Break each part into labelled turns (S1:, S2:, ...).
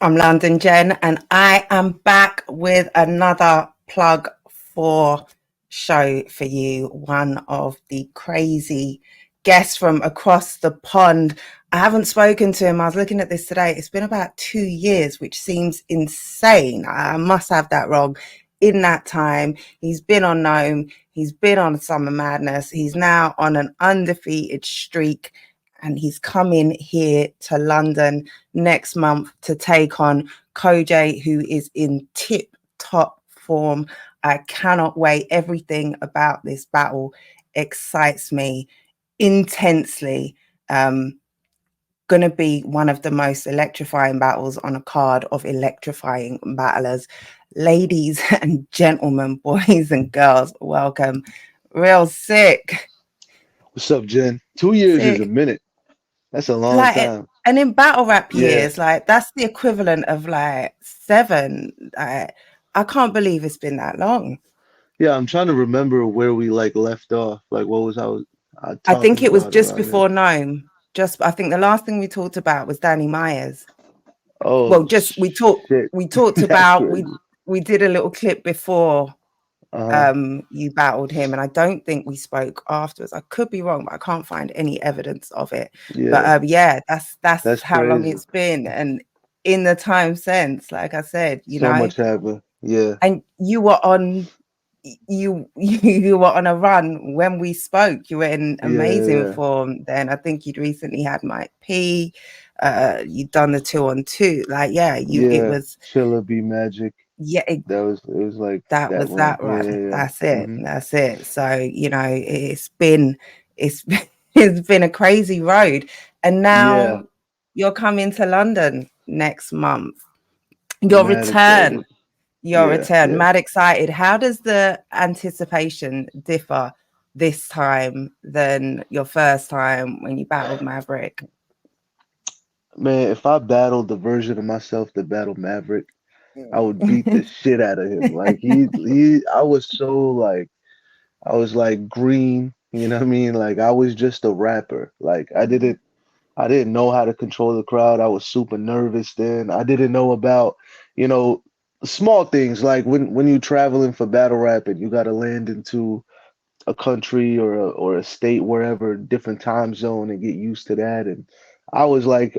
S1: I'm London Jen, and I am back with another plug for show for you. One of the crazy guests from across the pond. I haven't spoken to him. I was looking at this today. It's been about 2 years, which seems insane. I must have that wrong. In that time, he's been on Gnome. He's been on Summer Madness. He's now on an undefeated streak. And he's coming here to London next month to take on Cojay, who is in tip-top form. I cannot wait. Everything about this battle excites me intensely. Going to be one of the most electrifying battles on a card of electrifying battlers. Ladies and gentlemen, boys and girls, welcome. Real Sikh.
S2: What's up, Jen? 2 years is a
S1: Sikh.
S2: minute. That's a long
S1: Like,
S2: time.
S1: and in battle rap
S2: Yeah.
S1: years, like that's the equivalent of like 7. I can't believe it's been that long.
S2: Yeah, I'm trying to remember where we like left off. Like what was I
S1: I think
S2: talking
S1: it was
S2: about
S1: just
S2: around then?
S1: before Gnome. I think the last thing we talked about was Danny Myers. Well,
S2: Oh
S1: just
S2: shit.
S1: we talked
S2: That's
S1: about
S2: crazy.
S1: we did a little clip before
S2: Uh-huh.
S1: you battled him, and I don't think we spoke afterwards. I could be wrong, but I can't find any evidence of it. But
S2: Yeah.
S1: yeah, that's
S2: That's
S1: how long
S2: crazy.
S1: it's been, and in the time since, like I said,
S2: So much happened. Yeah.
S1: and you were on a run when we spoke. You were in
S2: Yeah,
S1: amazing
S2: yeah.
S1: form then. I think you'd recently had Mike P. You'd done the 2-on-2. Like, yeah, it
S2: Yeah.
S1: was,
S2: Chilla be magic.
S1: yeah,
S2: It was like
S1: that
S2: that
S1: was
S2: run.
S1: that
S2: Yeah,
S1: run.
S2: yeah, yeah.
S1: That's it.
S2: Mm-hmm.
S1: That's it. So, it's it's been a crazy road. And
S2: Yeah.
S1: now you're coming to London next month. Your
S2: Mad
S1: return.
S2: excited.
S1: Your
S2: Yeah,
S1: return.
S2: yeah.
S1: Mad excited. How does the anticipation differ this time than your first time when you battled Maverick?
S2: Man, if I battled the version of myself that battled Maverick, I would beat the shit out of him. Like I was so like, I was like green, you know what I mean? Like I was just a rapper. Like I didn't know how to control the crowd. I was super nervous then. I didn't know about, you know, small things like when you traveling for battle rap and you got to land into a country or a state wherever, different time zone and get used to that. And I was like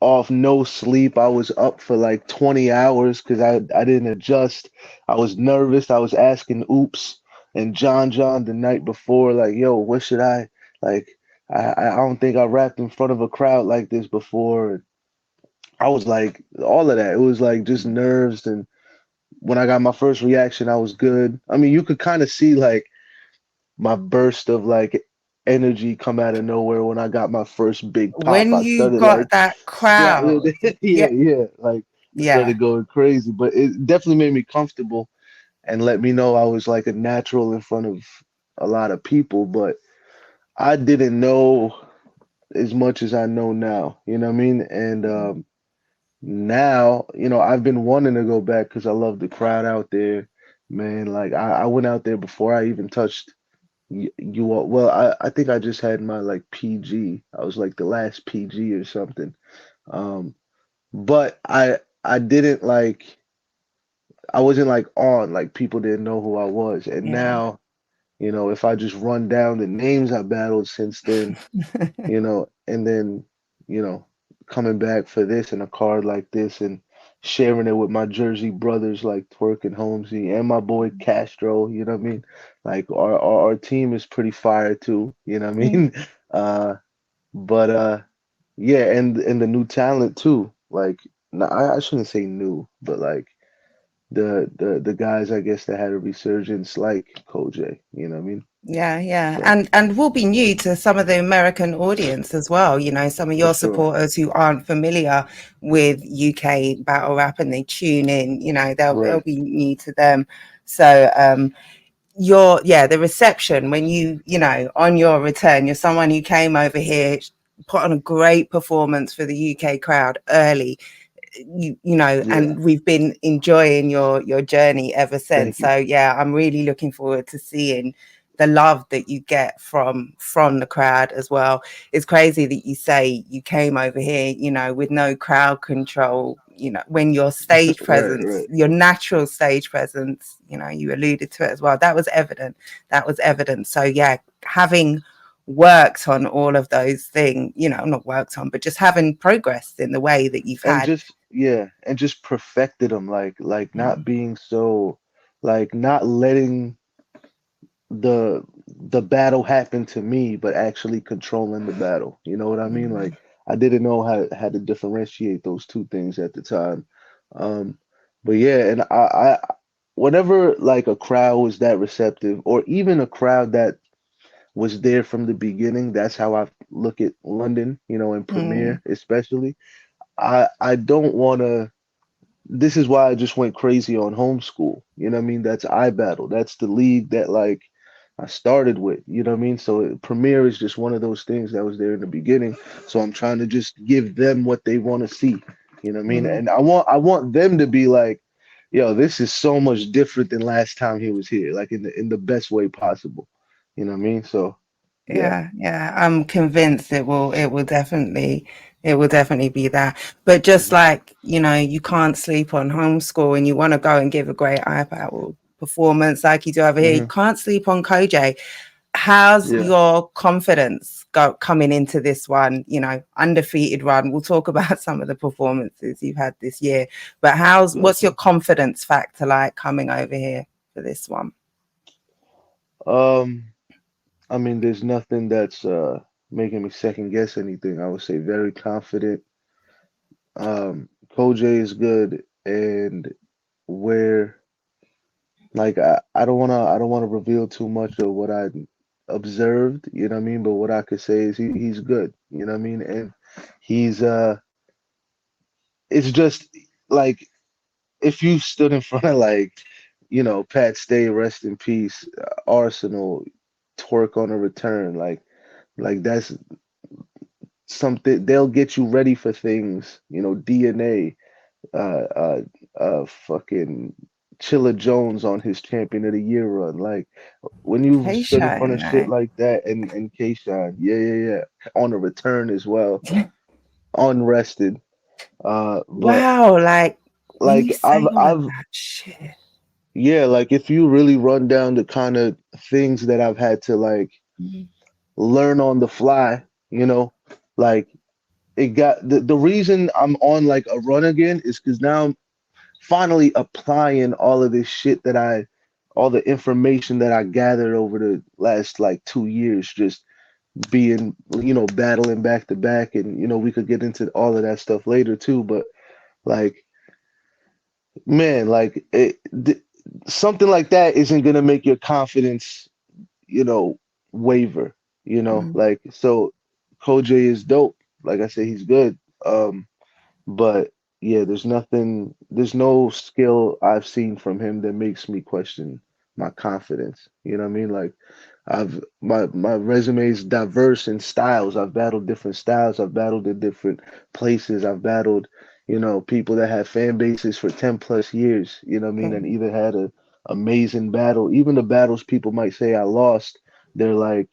S2: off no sleep. I was up for like 20 hours because I didn't adjust. I was nervous. I was asking Oops and John the night before, like, yo, what should I like? I don't think I rapped in front of a crowd like this before. I was like all of that. It was like just nerves. And when I got my first reaction, I was good. I mean, you could kind of see like my burst of like energy come out of nowhere when I got my first big pop.
S1: When
S2: I
S1: you
S2: started
S1: got
S2: like
S1: that
S2: slapping
S1: crowd,
S2: it.
S1: yeah,
S2: Yeah, yeah. Like I
S1: yeah.
S2: started going crazy, but it definitely made me comfortable and let me know I was like a natural in front of a lot of people, but I didn't know as much as I know now, you know what I mean? And now, I've been wanting to go back because I love the crowd out there, man. Like I went out there before I even touched you all. Well, I think I just had my like PG. I was like the last PG or something. Um, but I didn't like I wasn't like on like people didn't know who I was. And
S1: Yeah.
S2: now, if I just run down the names I battled since then, and then, you know, coming back for this and a card like this and sharing it with my Jersey brothers like Twerk and Holmesy and my boy Castro, you know what I mean? Like our team is pretty fire too, you know what I
S1: Yeah.
S2: mean? Uh but yeah, and the new talent too. Like I shouldn't say new, but like the guys I guess that had a resurgence like Kojay, you know what I mean?
S1: Yeah, yeah.
S2: So
S1: And will be new to some of the American audience as well. Some of
S2: for
S1: your
S2: sure.
S1: supporters who aren't familiar with UK battle rap and they tune in, they'll
S2: Right.
S1: be new to them. So the reception when on your return, you're someone who came over here, put on a great performance for the UK crowd early,
S2: Yeah.
S1: and we've been enjoying your journey ever since.
S2: Thank you.
S1: So yeah, I'm really looking forward to seeing the love that you get from the crowd as well. It's crazy that you say you came over here, with no crowd control. when your stage
S2: Right,
S1: presence,
S2: right.
S1: your natural stage presence, you alluded to it as well. That was evident. So yeah, having worked on all of those things, not worked on, but just having progressed in the way that you've
S2: And
S1: had.
S2: just yeah, and just perfected them, like not
S1: Mm,
S2: being so, like not letting the the battle happen to me, but actually controlling the battle. You know what I mean?
S1: mm,
S2: Like I didn't know how to differentiate those two things at the time. Um, but yeah, and whenever like a crowd was that receptive, or even a crowd that was there from the beginning, that's how I look at London, and
S1: mm,
S2: Premiere especially. I don't want to. This is why I just went crazy on homeschool. You know what I mean? That's iBattle. That's the league that like I started with. You know what I mean? So Premiere is just one of those things that was there in the beginning. So I'm trying to just give them what they want to see. You know what I mean?
S1: mm.
S2: And I want them to be like, yo, this is so much different than last time he was here, like in the best way possible. You know what I mean? So yeah.
S1: Yeah. I'm convinced it will definitely be that. But just
S2: Mhm.
S1: like, you can't sleep on homeschool and you want to go and give a great iPad performance like you do over here. You
S2: Mhm.
S1: can't sleep on Cojay. How's
S2: Yeah.
S1: your confidence coming into this one, undefeated run? We'll talk about some of the performances you've had this year, but what's your
S2: Okay.
S1: confidence factor like coming over here for this one?
S2: Um, I mean, there's nothing that's making me second guess anything. I would say very confident. Cojay is good, and where like I don't wanna reveal too much of what I observed, you know what I mean? But what I could say is he's good, you know what I mean? And he's it's just like if you stood in front of like, Pat Stay, rest in peace, Arsenal, twerk on a return, like that's something they'll get you ready for things, DNA, fucking Chilla Jones on his Champion of the Year run. Like when you stood in front of shit
S1: K-Shine,
S2: like that, and K-Shine, yeah, yeah, yeah, on a return as well, unrested. But
S1: wow, like when you
S2: like
S1: say all of that shit.
S2: yeah, like if you really run down the kind of things that I've had to like
S1: Mm,
S2: learn on the fly, like it got the reason I'm on like a run again is because now I'm finally applying all of this shit all the information that I gathered over the last like 2 years, just being, battling back to back. And, we could get into all of that stuff later too. But like, man, like something like that isn't going to make your confidence, you know, waver,
S1: mm,
S2: like, so Kojay is dope. Like I said, he's good. But yeah, there's no skill I've seen from him that makes me question my confidence. You know what I mean? Like my resume is diverse in styles. I've battled different styles. I've battled in different places. I've battled, people that have fan bases for 10 plus years, you know what I mean, and
S1: mm.
S2: either had a amazing battle. Even the battles people might say I lost, they're like,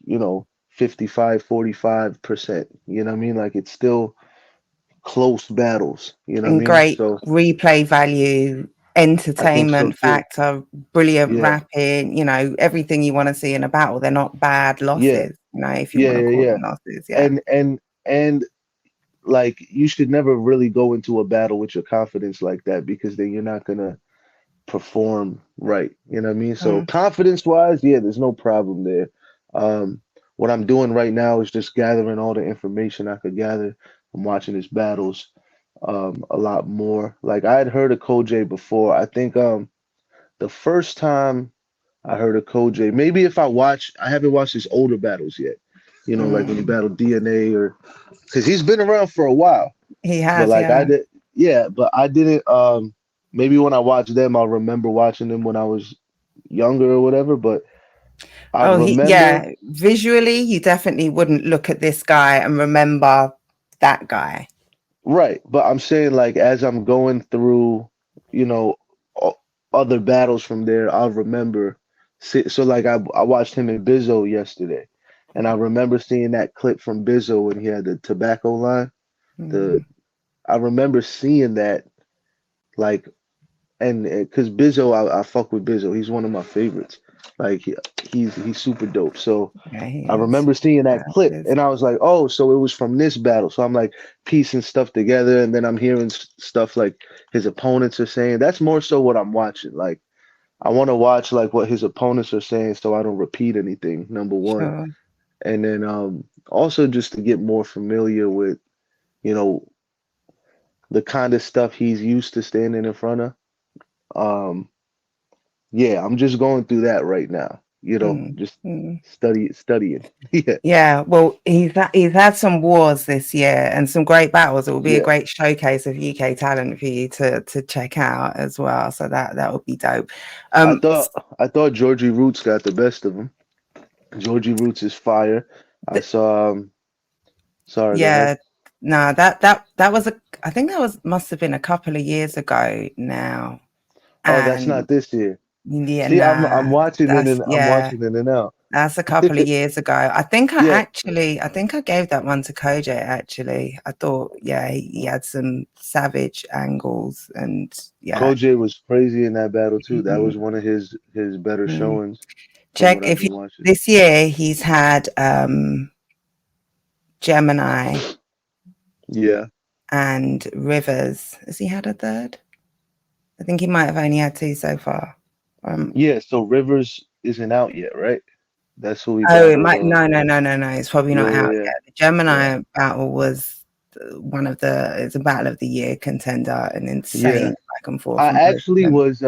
S2: 55-45%. You know what I mean? Like it's still close battles, you know what I
S1: And
S2: mean?
S1: great
S2: So
S1: replay value,
S2: I think so
S1: entertainment
S2: too.
S1: factor, brilliant
S2: Yeah,
S1: rapping, everything you want to see in a battle. They're not bad
S2: yeah,
S1: losses, if you
S2: yeah,
S1: want to
S2: yeah,
S1: call
S2: yeah.
S1: them losses. Yeah.
S2: And like you should never really go into a battle with your confidence like that because then you're not gonna perform right. You know what I mean? So
S1: Mm,
S2: confidence wise, yeah, there's no problem there. Um, what I'm doing right now is just gathering all the information I could gather. I'm watching his battles a lot more. Like I had heard of Kojay before. I think the first time I heard of Kojay, maybe if I haven't watched his older battles yet. Like when he
S1: mm.
S2: battled DNA, or because he's been around for a while.
S1: He
S2: But
S1: has,
S2: like I
S1: yeah.
S2: did, yeah, but I didn't. Maybe when I watch them, I'll remember watching them when I was younger or whatever. But I
S1: Oh,
S2: remember,
S1: yeah. Visually, you definitely wouldn't look at this guy and remember that guy.
S2: right. But I'm saying like as I'm going through, you know, other battles from there, I'll remember. So like I watched him in Bizzo yesterday, and I remember seeing that clip from Bizzo when he had the tobacco line. The
S1: Mm,
S2: I remember seeing that, Like, and because Bizzo, I fuck with Bizzo. He's one of my favorites. Like he's super dope. So
S1: Yeah, he
S2: I
S1: is.
S2: remember seeing that
S1: Yeah,
S2: clip,
S1: it is.
S2: and I was like, oh, so it was from this battle. So I'm like piecing stuff together, and then I'm hearing stuff like his opponents are saying. That's more so what I'm watching. Like I want to watch like what his opponents are saying, so I don't repeat anything. Number one,
S1: Sure.
S2: and then also just to get more familiar with you know the kind of stuff he's used to standing in front of. Um, yeah, I'm just going through that right now.
S1: Mm,
S2: Just
S1: mm.
S2: studying. Yeah,
S1: Yeah, well, he's had some wars this year and some great battles. It will be a
S2: yeah.
S1: great showcase of UK talent for you to check out as well. So that would be dope.
S2: I
S1: Um,
S2: thought I thought Georgie Roots got the best of him. Georgie Roots is fire. I saw. Sorry, go ahead.
S1: Yeah, no, that was a I think that was must have been a couple of years ago now.
S2: Oh, that's
S1: And
S2: not this year.
S1: yeah,
S2: See, I'm
S1: nah,
S2: watching it
S1: that's
S2: and I'm
S1: yeah,
S2: watching it and now.
S1: that's a couple of years ago.
S2: Yeah,
S1: I think I gave that one to Cojay actually. I thought, yeah, he had some savage angles and yeah.
S2: Cojay was crazy in that battle too. That
S1: Mm,
S2: was one of his better
S1: mm.
S2: showings from
S1: Check
S2: what I've
S1: if you
S2: been watching.
S1: this year he's had Gemini
S2: Yeah,
S1: and Rivers. Has he had a third? I think he might have only had two so far. Um,
S2: yeah. So Rivers isn't out yet, right? That's who he
S1: oh, it
S2: battled.
S1: might. No, no, no, no, no. It's probably
S2: Yeah,
S1: not out
S2: yeah,
S1: yet. The
S2: yeah,
S1: Gemini battle was one of the. It's a battle of the year contender, and
S2: yeah.
S1: insane back and forth
S2: I
S1: from both of
S2: actually
S1: them.
S2: was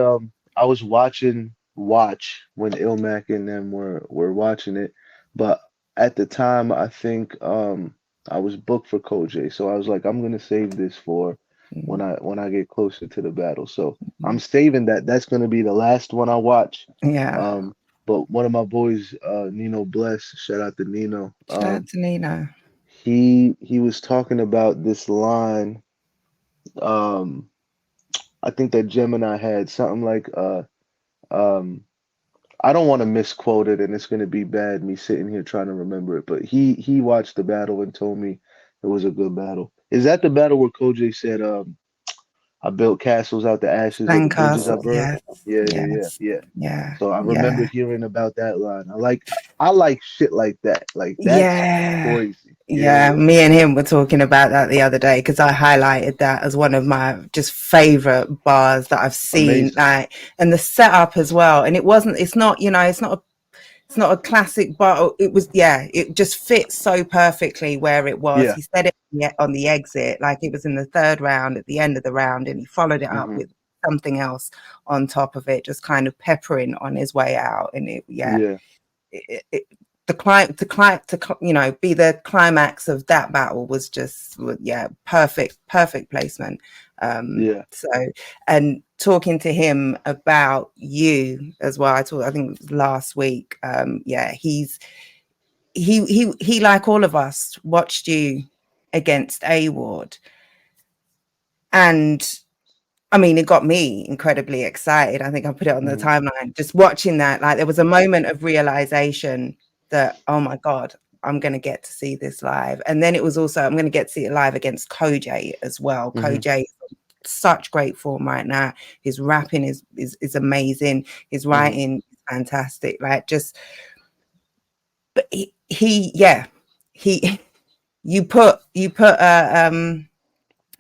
S2: I was watching Watch when Ilmac and them were watching it, but at the time I think I was booked for Koj, so I was like I'm gonna save this for
S1: Mm,
S2: when I get closer to the battle. So I'm
S1: mm.
S2: saving that. That's gonna be the last one I watch.
S1: Yeah.
S2: Um, but one of my boys, Nino Bless, shout out to Nino.
S1: Shout out to Nina.
S2: He was talking about this line. Um, I think that Gemini had something like um I don't want to misquote it and it's gonna be bad me sitting here trying to remember it, but he watched the battle and told me it was a good battle. Is that the battle where Koj said I built castles out the ashes of the bridges I
S1: Sandcastle.
S2: burned?
S1: Yes.
S2: Yeah, yeah, yeah,
S1: Yes.
S2: yeah.
S1: Yeah.
S2: So I remember
S1: Yeah.
S2: hearing about that line. I like shit like that. Like that's
S1: Yeah.
S2: crazy. Yeah,
S1: Yeah,
S2: yeah.
S1: me and him were talking about that the other day because I highlighted that as one of my just favorite bars that I've seen.
S2: Amazing.
S1: Like, and the setup as well. And it's not, it's not a classic bar. It was, yeah, it just fits so perfectly where it was.
S2: Yeah.
S1: He said it on the exit, like it was in the third round at the end of the round, and he followed it up
S2: Hmm.
S1: with something else on top of it, just kind of peppering on his way out. And it, yeah,
S2: Yeah.
S1: it, be the climax of that battle was just yeah, perfect placement.
S2: Yeah.
S1: So, and talking to him about you as well, I think it was last week. Yeah, he like all of us watched you against A Ward, and I mean, it got me incredibly excited. I think I put it on the
S2: Hmm.
S1: timeline. Just watching that, like there was a moment of realization that, oh my God, I'm going to get to see this live. And then it was also, I'm going to get to see it live against Cojay as well.
S2: Hmm.
S1: Cojay, such great form right now. His rapping is amazing. His
S2: Hmm.
S1: writing is fantastic. Like just, but yeah, he, you put a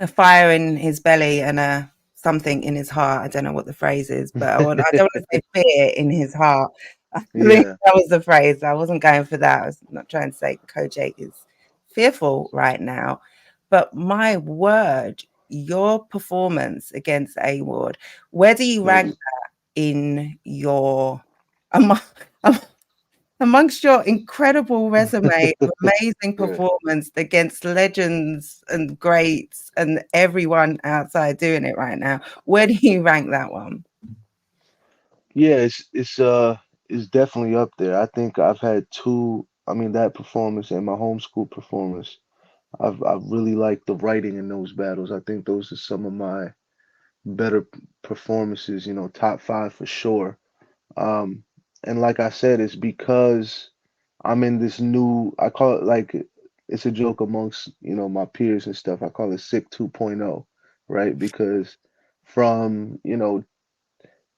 S1: fire in his belly and a something in his heart. I don't know what the phrase is, but I don't want to say fear in his heart. I think
S2: Yeah.
S1: that was the phrase. I wasn't going for that. I was not trying to say Kojay is fearful right now. But my word, your performance against A Ward, where do you rank
S2: Thanks.
S1: that in your among, amongst your incredible resume of amazing
S2: Right.
S1: performance against legends and greats and everyone outside doing it right now, where do you rank that one?
S2: Yeah, it's definitely up there. I think I've had two, I mean that performance and my homeschool performance. I've really liked the writing in those battles. I think those are some of my better performances, top five for sure. Um, and like I said, it's because I'm in this new, I call it like it's a joke amongst, my peers and stuff. I call it Sick 2.0, right? Because from,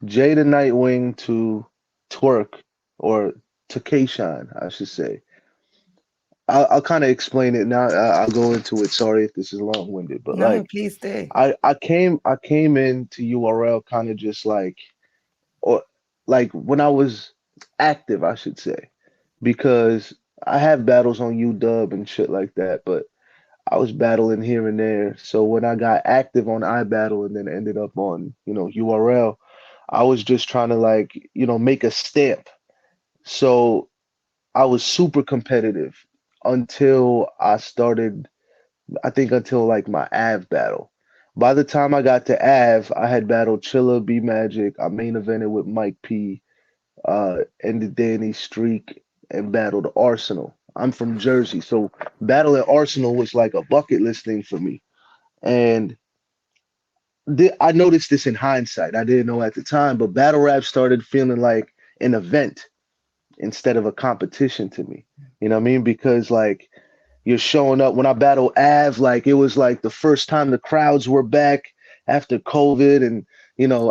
S2: Jay the Nightwing to Twerk, or to K-Shine, I should say. I'll kind of explain it now. I'll go into it. Sorry if this is long-winded, but
S1: No,
S2: like
S1: please do.
S2: I came into URL kind of just like, or like when I was active, I should say, because I have battles on UW and shit like that, but I was battling here and there. So when I got active on iBattle and then ended up on, URL, I was just trying to like, make a stamp. So I was super competitive until I started, I think until like my AV battle. By the time I got to AV, I had battled Chilla, B Magic. I main evented with Mike P, ended Danny Streak, and battled Arsenal. I'm from Jersey, so battling Arsenal was like a bucket list thing for me. And I noticed this in hindsight. I didn't know at the time, but battle rap started feeling like an event instead of a competition to me. You know what I mean? Because like you're showing up. When I battled Av, like it was like the first time the crowds were back after COVID, and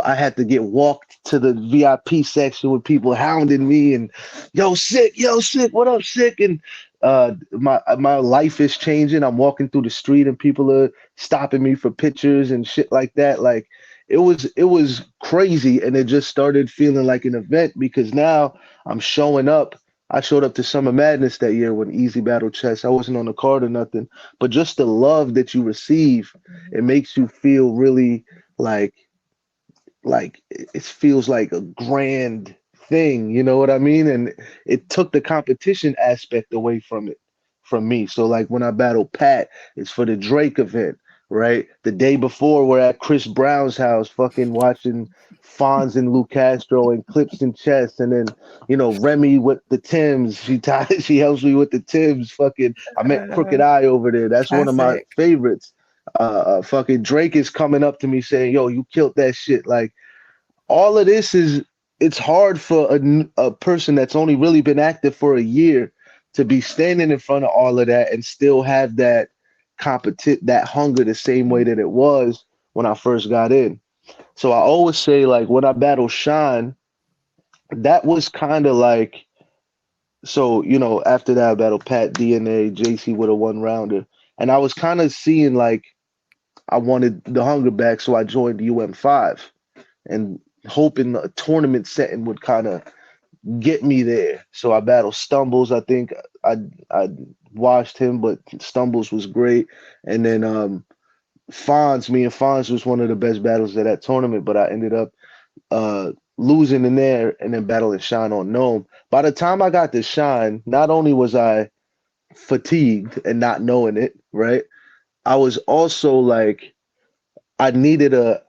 S2: I had to get walked to the VIP section with people hounding me and yo Sick, what up, Sick? And my life is changing. I'm walking through the street and people are stopping me for pictures and shit like that. Like it was crazy, and it just started feeling like an event because now I'm showing up. I showed up to Summer Madness that year when Easy Battle Chess. I wasn't on the card or nothing, but just the love that you receive, it makes you feel really like it feels like a grand thing, you know what I mean? And it took the competition aspect away from me. So like when I battle Pat, it's for the Drake event, right? The day before we're at Chris Brown's house fucking watching Fonz and Lou Castro and Clips and Chess, and then Remy with the Tims. She helps me with the Tims. Fucking I met
S1: Uh,
S2: Crooked Eye over there. That's one of my
S1: Classic.
S2: favorites. Fucking Drake is coming up to me saying, "Yo, you killed that shit." Like all of this is, it's hard for a person that's only really been active for a year to be standing in front of all of that and still have that hunger the same way that it was when I first got in. So I always say like when I battle Shine, that was kind of like, so after that I battled Pat DNA, JC with a one rounder, and I was kind of seeing like I wanted the hunger back, so I joined UM5 and hoping a tournament setting would kind of get me there. So I battled Stumbles. I think I watched him, but Stumbles was great. And then me and Fonz was one of the best battles of that tournament, but I ended up losing in there and then battling Shine on Gnome. By the time I got to Shine, not only was I fatigued and not knowing it, right? I was also like I needed a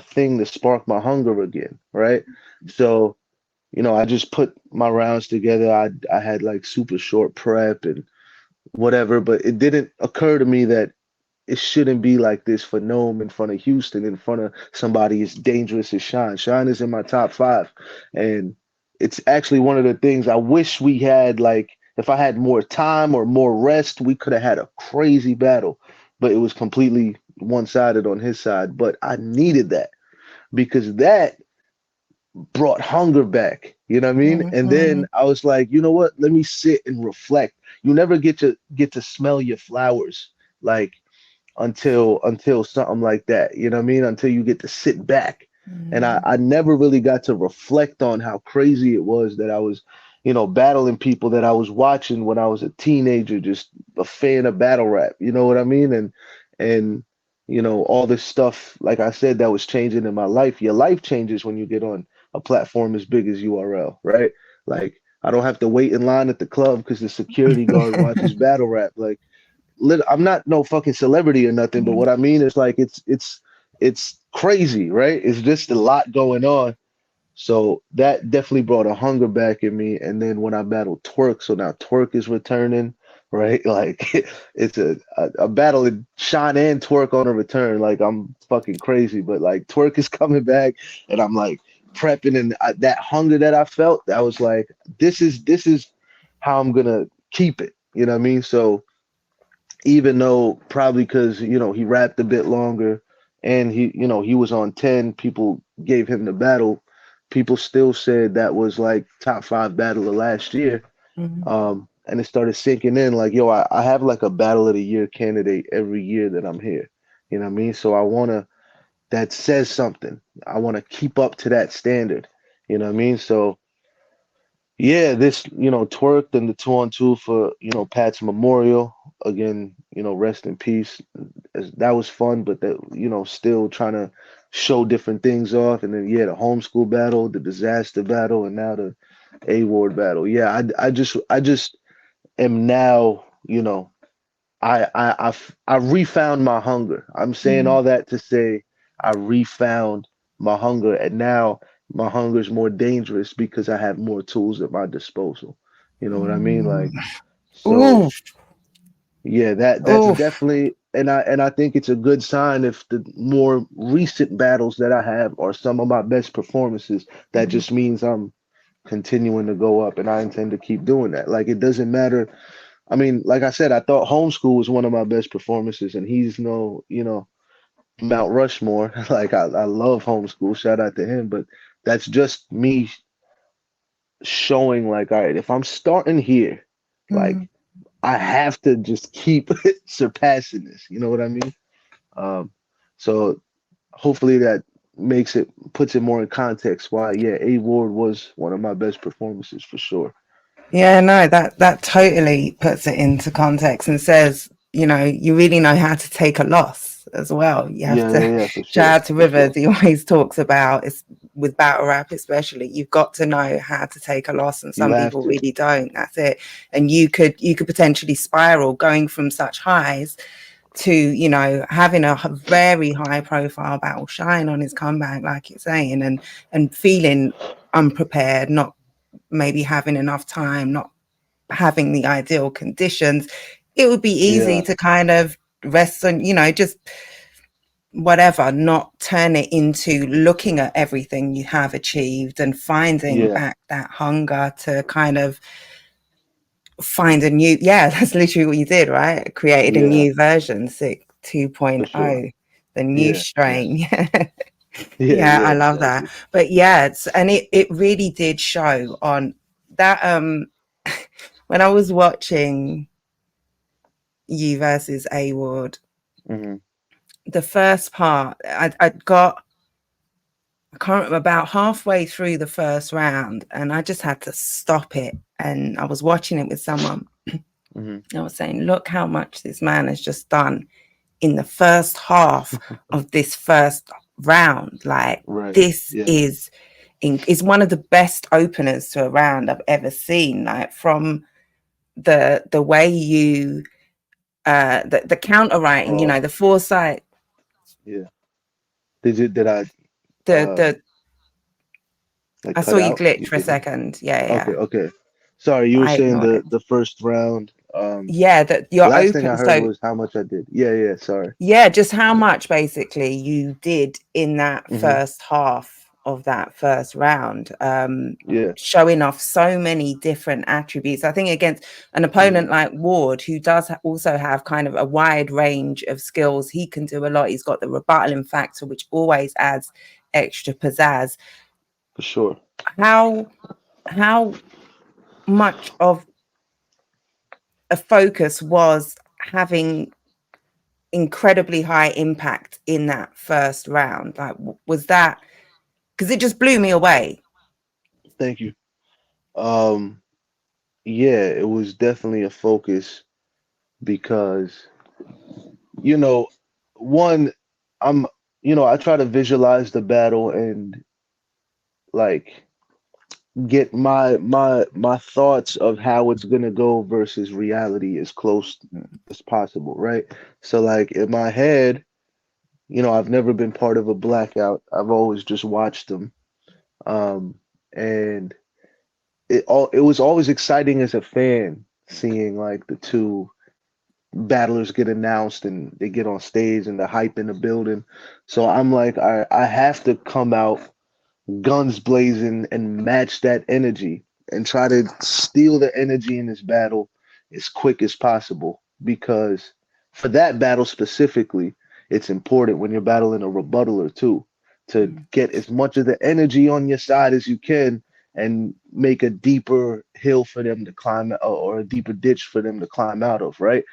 S2: thing to spark my hunger again, right? So, I just put my rounds together. I had like super short prep and whatever, but it didn't occur to me that it shouldn't be like this for Nome in front of Houston, in front of somebody as dangerous as Shine. Shine is in my top five. And it's actually one of the things I wish we had, like, if I had more time or more rest, we could have had a crazy battle. But it was completely one-sided on his side. But I needed that because that brought hunger back. You know what I mean? And then
S1: Mhm.
S2: I was like, you know what? Let me sit and reflect. You never get to smell your flowers like until something like that. You know what I mean? Until you get to sit back. And I,
S1: Mhm.
S2: I never really got to reflect on how crazy it was that I was, battling people that I was watching when I was a teenager, just a fan of battle rap. You know what I mean? And all this stuff, like I said, that was changing in my life. Your life changes when you get on a platform as big as URL, right? Like I don't have to wait in line at the club because the security guard watches battle rap. Like I'm not no fucking celebrity or nothing, but what I mean is like it's crazy, right? It's just a lot going on. So that definitely brought a hunger back in me. And then when I battled Twerk, so now Twerk is returning, right? Like it's a battle of Shine and Twerk on a return. Like I'm fucking crazy, but like Twerk is coming back, and I'm like prepping, and that hunger that I felt, I was like, this is how I'm gonna keep it. You know what I mean? So even though probably because he rapped a bit longer and he was on 10. People gave him the battle. People still said that was like top five battle of last year.
S1: Mhm.
S2: And it started sinking in like, yo, I have like a battle of the year candidate every year that I'm here. You know what I mean? So I wanna that says something. I wanna keep up to that standard. You know what I mean? So yeah, this, twerked and the 2-on-2 for, Pat's memorial. Again, rest in peace. That was fun, but that, still trying to show different things off. And then yeah, the homeschool battle, the disaster battle, and now the A Ward battle. Yeah, I just am now, I refound my hunger. I'm saying
S1: Mhm.
S2: all that to say I refound my hunger, and now my hunger is more dangerous because I have more tools at my disposal. You know what I mean?
S1: Mm.
S2: Like, so
S1: Oof,
S2: yeah, that's
S1: oof.
S2: definitely, and I think it's a good sign if the more recent battles that I have are some of my best performances. That
S1: Mhm.
S2: just means I'm continuing to go up, and I intend to keep doing that. Like, it doesn't matter. I mean, like I said, I thought Homeschool was one of my best performances, and he's no, Mount Rushmore. Like, I love Homeschool. Shout out to him. But that's just me showing, like, all right, if I'm starting here,
S1: Mm.
S2: like, I have to just keep surpassing this. You know what I mean? Um, so hopefully that puts it more in context why, yeah, A Ward was one of my best performances for sure.
S1: Yeah, no, that totally puts it into context and says, you really know how to take a loss as well. You have
S2: Yeah,
S1: to
S2: yeah, yeah, for
S1: shout
S2: sure,
S1: out to
S2: for
S1: Rivers.
S2: sure.
S1: He always talks about it's with battle rap, especially. You've got to know how to take a loss, and
S2: You
S1: some
S2: have
S1: people
S2: to.
S1: really don't. That's it. And you could potentially spiral going from such highs to having a very high profile battle, shine on his comeback, like you're saying, and feeling unprepared, not maybe having enough time, not having the ideal conditions. It would be easy
S2: Yeah,
S1: to kind of rest on, just whatever, not turn it into looking at everything you have achieved and finding
S2: yeah,
S1: back that hunger to kind of find a new, yeah, that's literally what you did, right? Created a
S2: yeah,
S1: new version, Sikh
S2: for sure.
S1: 2.0, the new
S2: Yeah, yeah,
S1: strain.
S2: yeah,
S1: Yeah,
S2: yeah,
S1: I love that.
S2: exactly.
S1: But yeah, and it really did show on that when I was watching you versus A Ward,
S2: Hmm.
S1: the first part, I can't remember, about halfway through the first round, and I just had to stop it. And I was watching it with someone.
S2: Hmm.
S1: I was saying, look how much this man has just done in the first half of this first round. Like,
S2: Right.
S1: this
S2: Yeah.
S1: is one of the best openers to a round I've ever seen. Like, from the way you the counter writing,
S2: Oh,
S1: the foresight,
S2: yeah. Did I
S1: the
S2: um like
S1: I
S2: cut
S1: saw you
S2: out?
S1: glitch
S2: You
S1: for a
S2: didn't?
S1: second. Yeah,
S2: Okay,
S1: yeah.
S2: okay. Sorry, you were
S1: I
S2: saying
S1: ignored
S2: the
S1: it.
S2: the first round.
S1: Yeah, that you're
S2: Last thing I
S1: open.
S2: heard
S1: So
S2: was how much I did. Yeah, yeah. Sorry.
S1: yeah, just how much basically you did in that
S2: Hmm.
S1: first half of that first round,
S2: Yeah.
S1: showing off so many different attributes. I think against an
S2: Hmm.
S1: opponent like Ward, who does also have kind of a wide range of skills, he can do a lot. He's got the rebuttaling factor, which always adds extra pizzazz.
S2: For sure.
S1: How much of a focus was having incredibly high impact in that first round? Like, was that because it just blew me away?
S2: Thank you. Um, yeah, it was definitely a focus because, you know, one, I'm, I try to visualize the battle and like get my thoughts of how it's gonna go versus reality as close as possible, right? So like in my head, I've never been part of a blackout. I've always just watched them. Um, and it was always exciting as a fan seeing like the two battlers get announced and they get on stage and the hype in the building. So I'm like, I have to come out guns blazing and match that energy and try to steal the energy in this battle as quick as possible because for that battle specifically, it's important when you're battling a rebuttaler too, to
S1: Mm.
S2: get as much of the energy on your side as you can and make a deeper hill for them to climb, or a deeper ditch for them to climb out of, right?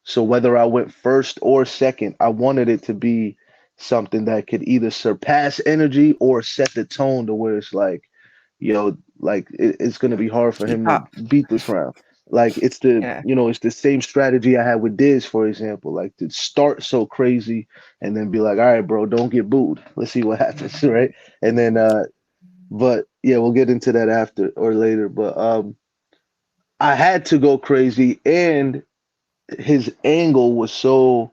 S2: So whether I went first or second, I wanted it to be something that could either surpass energy or set the tone to where it's like, yo, like it's gonna be hard for
S1: Keep
S2: him to
S1: up.
S2: beat this round. Like it's the,
S1: Yeah.
S2: it's the same strategy I had with Diz, for example. Like to start so crazy and then be like, all right, bro, don't get booed. Let's see what happens, right? And then but yeah, we'll get into that after or later. But I had to go crazy, and his angle was so,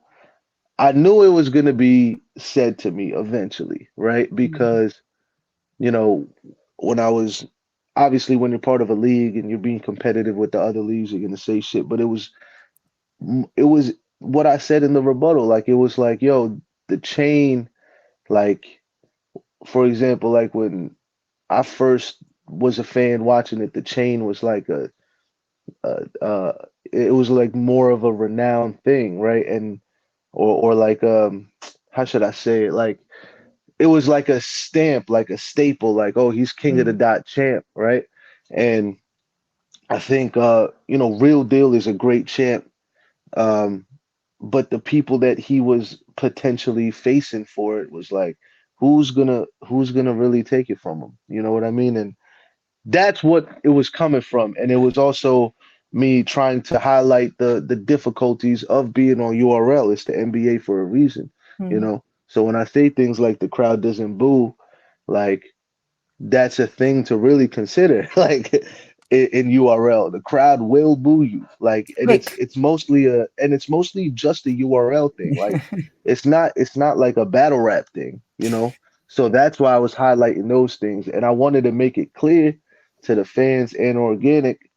S2: I knew it was gonna be said to me eventually, right?
S1: Mm.
S2: Because you know, when I was, obviously when you're part of a league and you're being competitive with the other leagues, you're gonna say shit. But it was what I said in the rebuttal. Like it was like, yo, the chain, like for example, like when I first was a fan watching it, the chain was like a it was like more of a renowned thing, right? And or like how should I say it? Like it was like a stamp, like a staple, like, oh, he's king of the
S1: Mm.
S2: dot champ, right? And I think Real Deal is a great champ. Um, but the people that he was potentially facing for it was like, who's gonna really take it from him? You know what I mean? And that's what it was coming from. And it was also me trying to highlight the difficulties of being on URL. It's the NBA for a reason, you
S1: Mm.
S2: know. So when I say things like the crowd doesn't boo, like that's a thing to really consider. Like in URL, the crowd will boo you. Like, and it's
S1: Quick.
S2: it's mostly it's mostly just a URL thing. Like, it's not like a battle rap thing, you know. So that's why I was highlighting those things, and I wanted to make it clear to the fans and organic.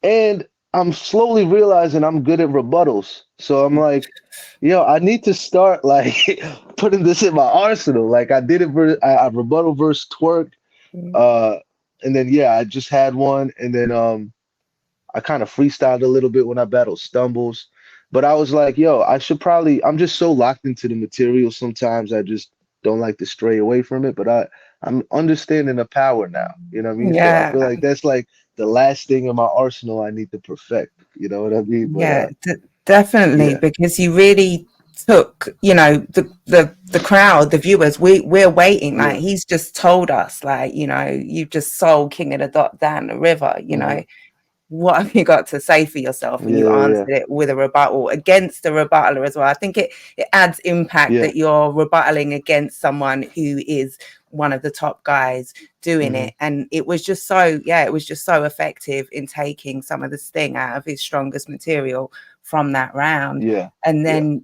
S2: And I'm slowly realizing I'm good at rebuttals. So I'm like, yo, I need to start like putting this in my arsenal. Like I did it I rebuttal versus twerk.
S1: Mm.
S2: uh, and then yeah, I just had one, and then I kind of freestyled a little bit when I battled Stumbles. But I was like, yo, I should probably. I'm just so locked into the material sometimes. I just don't like to stray away from it. But I'm understanding the power now. You know what I mean? So I
S1: Yeah.
S2: feel like that's like the last thing in my arsenal I need to perfect. You know what I mean? But
S1: Yeah, definitely,
S2: yeah,
S1: because you really took, the crowd, the viewers. We're waiting. Like
S2: yeah,
S1: he's just told us, like, you just sold King of the Dot down the river.
S2: hmm,
S1: What have you got to say for yourself? And you
S2: yeah, yeah,
S1: answered it with a rebuttal against the rebuttaler as well. I think it adds impact
S2: yeah,
S1: that you're rebuttaling against someone who is one of the top guys doing
S2: hmm,
S1: it. And it was just so, yeah, it was just so effective in taking some of the sting out of his strongest material from that round.
S2: yeah,
S1: And
S2: yeah,
S1: then,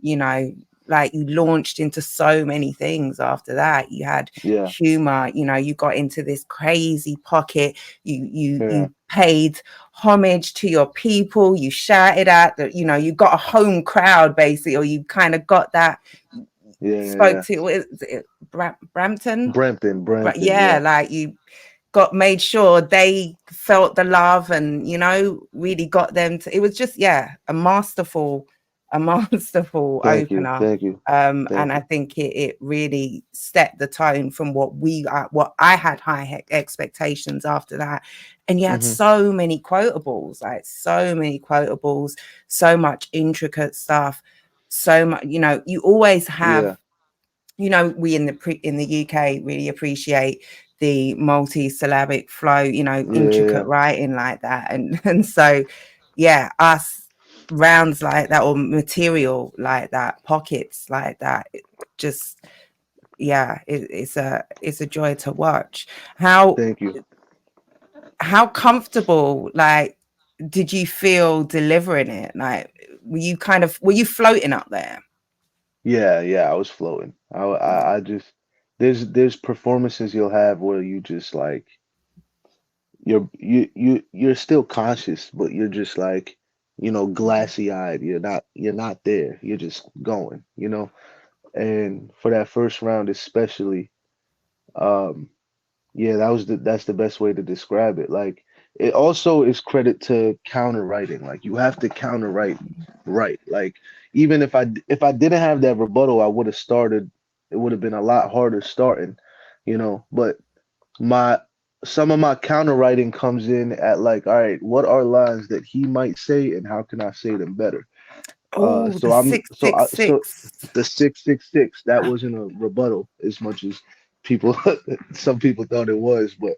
S1: like you launched into so many things after that. You had
S2: yeah,
S1: humor, you got into this crazy pocket. You
S2: yeah,
S1: paid homage to your people. You shouted at that, you got a home crowd basically, or you kind of got that.
S2: yeah, yeah,
S1: Spoke
S2: yeah.
S1: to, what is it, Brampton?
S2: Brampton,
S1: Yeah,
S2: yeah.
S1: like you got made sure they felt the love, and really got them to. It was just, yeah, a masterful
S2: Thank you,
S1: opener.
S2: thank you,
S1: And
S2: thank
S1: I
S2: you.
S1: think it really set the tone from what I had high expectations after that. And you had
S2: Hmm.
S1: so many quotables, like so many quotables, so much intricate stuff, so much. You always have,
S2: Yeah,
S1: we in the UK really appreciate the multi-syllabic flow,
S2: yeah,
S1: intricate
S2: yeah.
S1: writing like that. And so, yeah, us rounds like that, or material like that, pockets like that, just, yeah, it's a joy to watch. how
S2: Thank you.
S1: how comfortable, like, did you feel delivering it? Like, were you floating up there?
S2: Yeah, yeah, I was floating. I just, there's performances you'll have where you just like you're still conscious, but you're just like, glassy eyed. You're not there. You're just going, And for that first round especially, um, yeah, that's the best way to describe it. Like it also is credit to counter writing. Like you have to counter write right. Like even if I didn't have that rebuttal, I would have started. It would have been a lot harder starting, you know. But my some of my counter writing comes in at like, all right, what are lines that he might say, and how can I say them better?
S1: Oh, the
S2: So I'm
S1: six six
S2: so
S1: six.
S2: the 666 that wasn't a rebuttal as much as people some people thought it was, but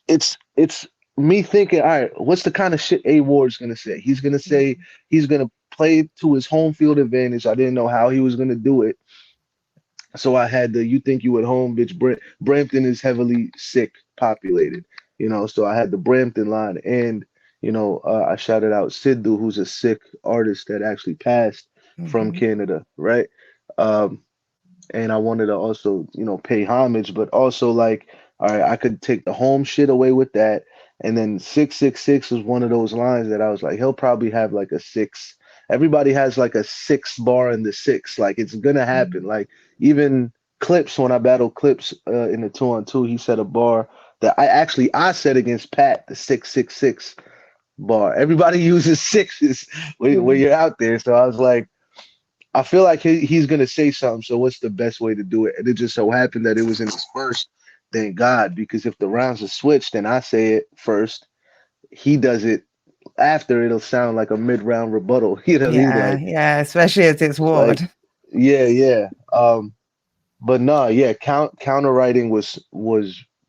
S2: it's me thinking, all right, what's the kind of shit A Ward's gonna say? He's gonna say he's gonna play to his home field advantage. I didn't know how he was gonna do it. So I had the "you think you at home, bitch." Brampton is heavily Sikh populated, you know. So I had the Brampton line, and I shouted out Sidhu, who's a Sikh artist that actually passed from
S1: Mm-hmm.
S2: Canada, right? Um, and I wanted to also, pay homage, but also like, all right, I could take the home shit away with that. And then 666 was one of those lines that I was like, he'll probably have like a six. Everybody has like a six bar in the six. Like it's gonna happen. Like even Clips, when I battled Clips in the 2-on-2, he said a bar that I said against Pat, the 666 bar. Everybody uses sixes when
S1: Mm.
S2: you're out there. So I was like, I feel like he's gonna say something. So what's the best way to do it? And it just so happened that it was in his first. Thank God, because if the rounds are switched and I say it first, he does it after. It'll sound like a mid-round rebuttal. You know what I mean?
S1: Yeah, yeah, especially as it's
S2: Like,
S1: Ward.
S2: yeah, yeah. But no, yeah. Counter writing was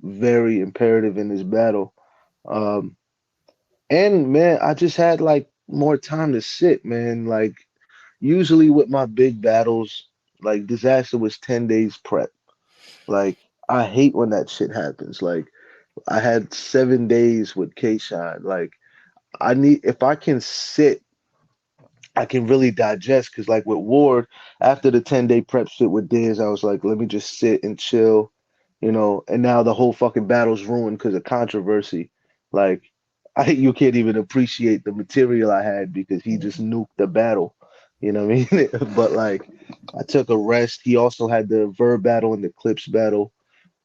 S2: very imperative in this battle. Um, and man, I just had like more time to sit, man. Like usually with my big battles, like Disaster was 10 days prep. Like I hate when that shit happens. Like I had 7 days with K Shine. Like if I can sit, I can really digest. Cause like with Ward, after the 10-day prep shit with Diz, I was like, let me just sit and chill, and now the whole fucking battle's ruined because of controversy. Like you can't even appreciate the material I had because he just nuked the battle. You know what I mean? But like I took a rest. He also had the Verb battle and the Clips battle.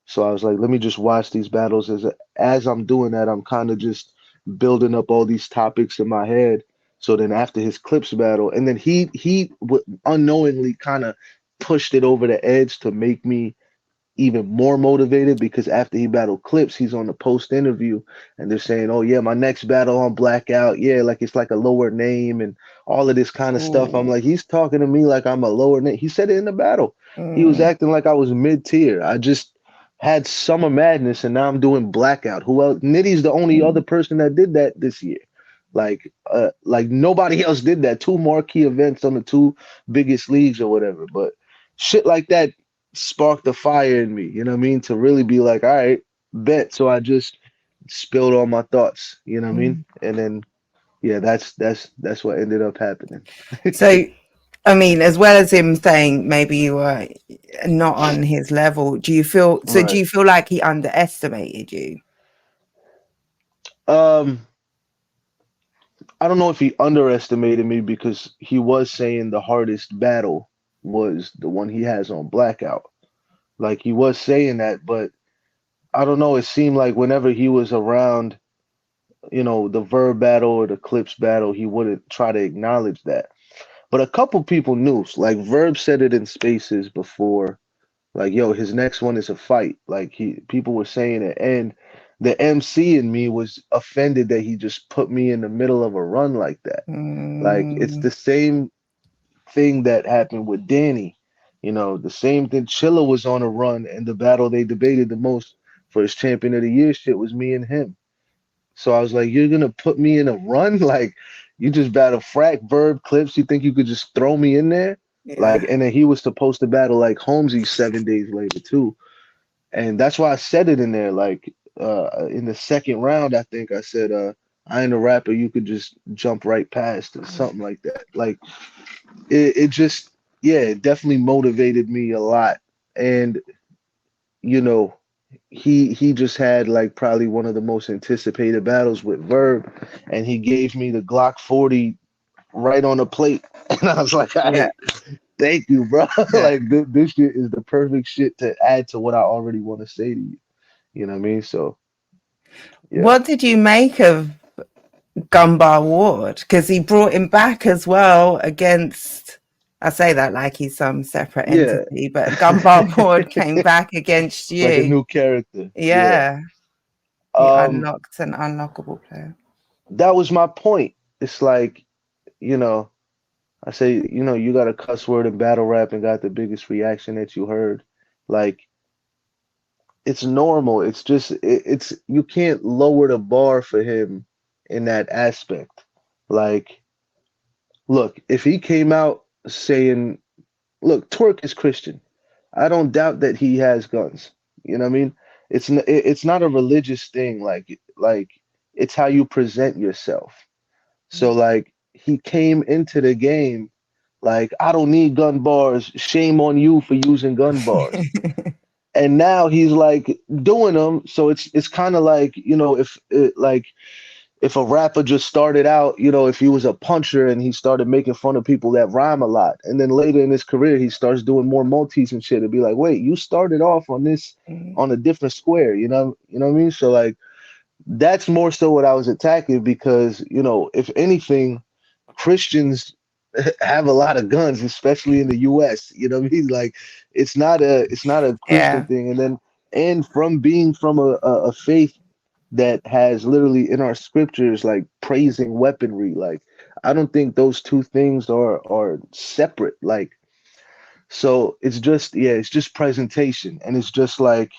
S2: So I was like, let me just watch these battles. As I'm doing that, I'm kind of just building up all these topics in my head. So then after his Clips battle, and then he unknowingly kind of pushed it over the edge to make me even more motivated because after he battled Clips, he's on the post interview and they're saying, "Oh yeah, my next battle on Blackout, yeah, like it's like a lower name and all of this kind of stuff." I'm
S1: Ooh.
S2: like, he's talking to me like I'm a lower name. He said it in the battle. He was
S1: Mm.
S2: acting like I was mid tier. I just had Summer Madness and now I'm doing Blackout. Who else? Nitty's the only other person that did that this year. Like nobody else did that. Two marquee events on the two biggest leagues or whatever. But shit like that sparked a fire in me, you know what I mean? To really be like, all right, bet. So I just spilled all my thoughts, you know what I mean?
S1: Mm.
S2: And then yeah, that's what ended up happening.
S1: So, I mean, as well as him saying maybe you were not on his level, do you feel so? Do
S2: Right.
S1: you feel like he underestimated you?
S2: Um, I don't know if he underestimated me because he was saying the hardest battle was the one he has on Blackout. Like he was saying that, but I don't know. It seemed like whenever he was around, the Verb battle or the Clips battle, he wouldn't try to acknowledge that. But a couple people knew. Like Verb said it in spaces before. Like, yo, his next one is a fight. Like people were saying it. And the MC in me was offended that he just put me in the middle of a run like that. Like it's
S1: Mm,
S2: the same thing that happened with Danny. The same thing. Chilla was on a run, and the battle they debated the most for his champion of the year shit was me and him. So I was like, you're gonna put me in a run? Like you just battle Frack, Verb, Clips. You think you could just throw me in there? Like,
S1: yeah.
S2: and then he was supposed to battle like Holmesy 7 days later too. And that's why I said it in there. Like in the second round, I think I said, I ain't a rapper you could just jump right past or something like that. Like it just yeah, it definitely motivated me a lot. And you know, he just had like probably one of the most anticipated battles with Verb, and he gave me the Glock 40 right on the plate, and I was like, "All
S1: Yeah.
S2: right, thank you, bro.
S1: Yeah.
S2: Like this shit is the perfect shit to add to what I already want to say to you." You know what I mean? So yeah.
S1: What did you make of GunBar Ward, because he brought him back as well against. I say that like he's some separate
S2: Yeah.
S1: entity, but GunBar Ward came back against
S2: Like a
S1: you.
S2: new character. Yeah.
S1: Yeah, he
S2: Um,
S1: unlocked an unlockable player.
S2: that was my point. It's like, you know, I say, you got a cuss word in battle rap and got the biggest reaction that you heard. Like, it's normal. It's just it's you can't lower the bar for him in that aspect. Like, look, if he came out saying, look, Twerk is Christian. I don't doubt that he has guns. You know what I mean? It's not a religious thing. Like it's how you present yourself. So like he came into the game like I don't need gun bars. Shame on you for using gun bars. And now he's like doing them. So it's kind of like if a rapper just started out, if he was a puncher and he started making fun of people that rhyme a lot, and then later in his career he starts doing more multis and shit, it'd be like, wait, you started off on this on a different square, you know what I mean? So like that's more so what I was attacking because, if anything, Christians have a lot of guns, especially in the US. You know what I mean? Like it's not a Christian
S1: Yeah.
S2: thing. And from being from a faith that has literally in our scriptures like praising weaponry, like I don't think those two things are separate. Like so it's just presentation, and it's just like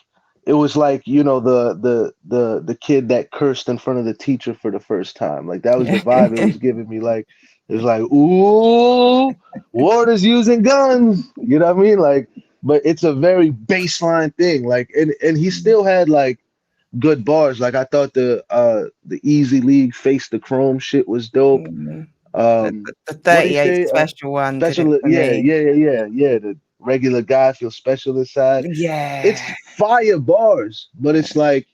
S2: it was like the kid that cursed in front of the teacher for the first time. Like that was the vibe it was giving me. Like it was like, ooh, Ward is using guns. You know what I mean? Like, but it's a very baseline thing. Like, and he still had like good bars. Like I thought the Easy League face the Chrome shit was dope.
S1: The
S2: What do you
S1: 38
S2: say?
S1: special one did it
S2: Special,
S1: for
S2: yeah,
S1: me.
S2: yeah, yeah, yeah, yeah. The regular guy feels special inside. It's
S1: Yeah.
S2: fire bars, but it's like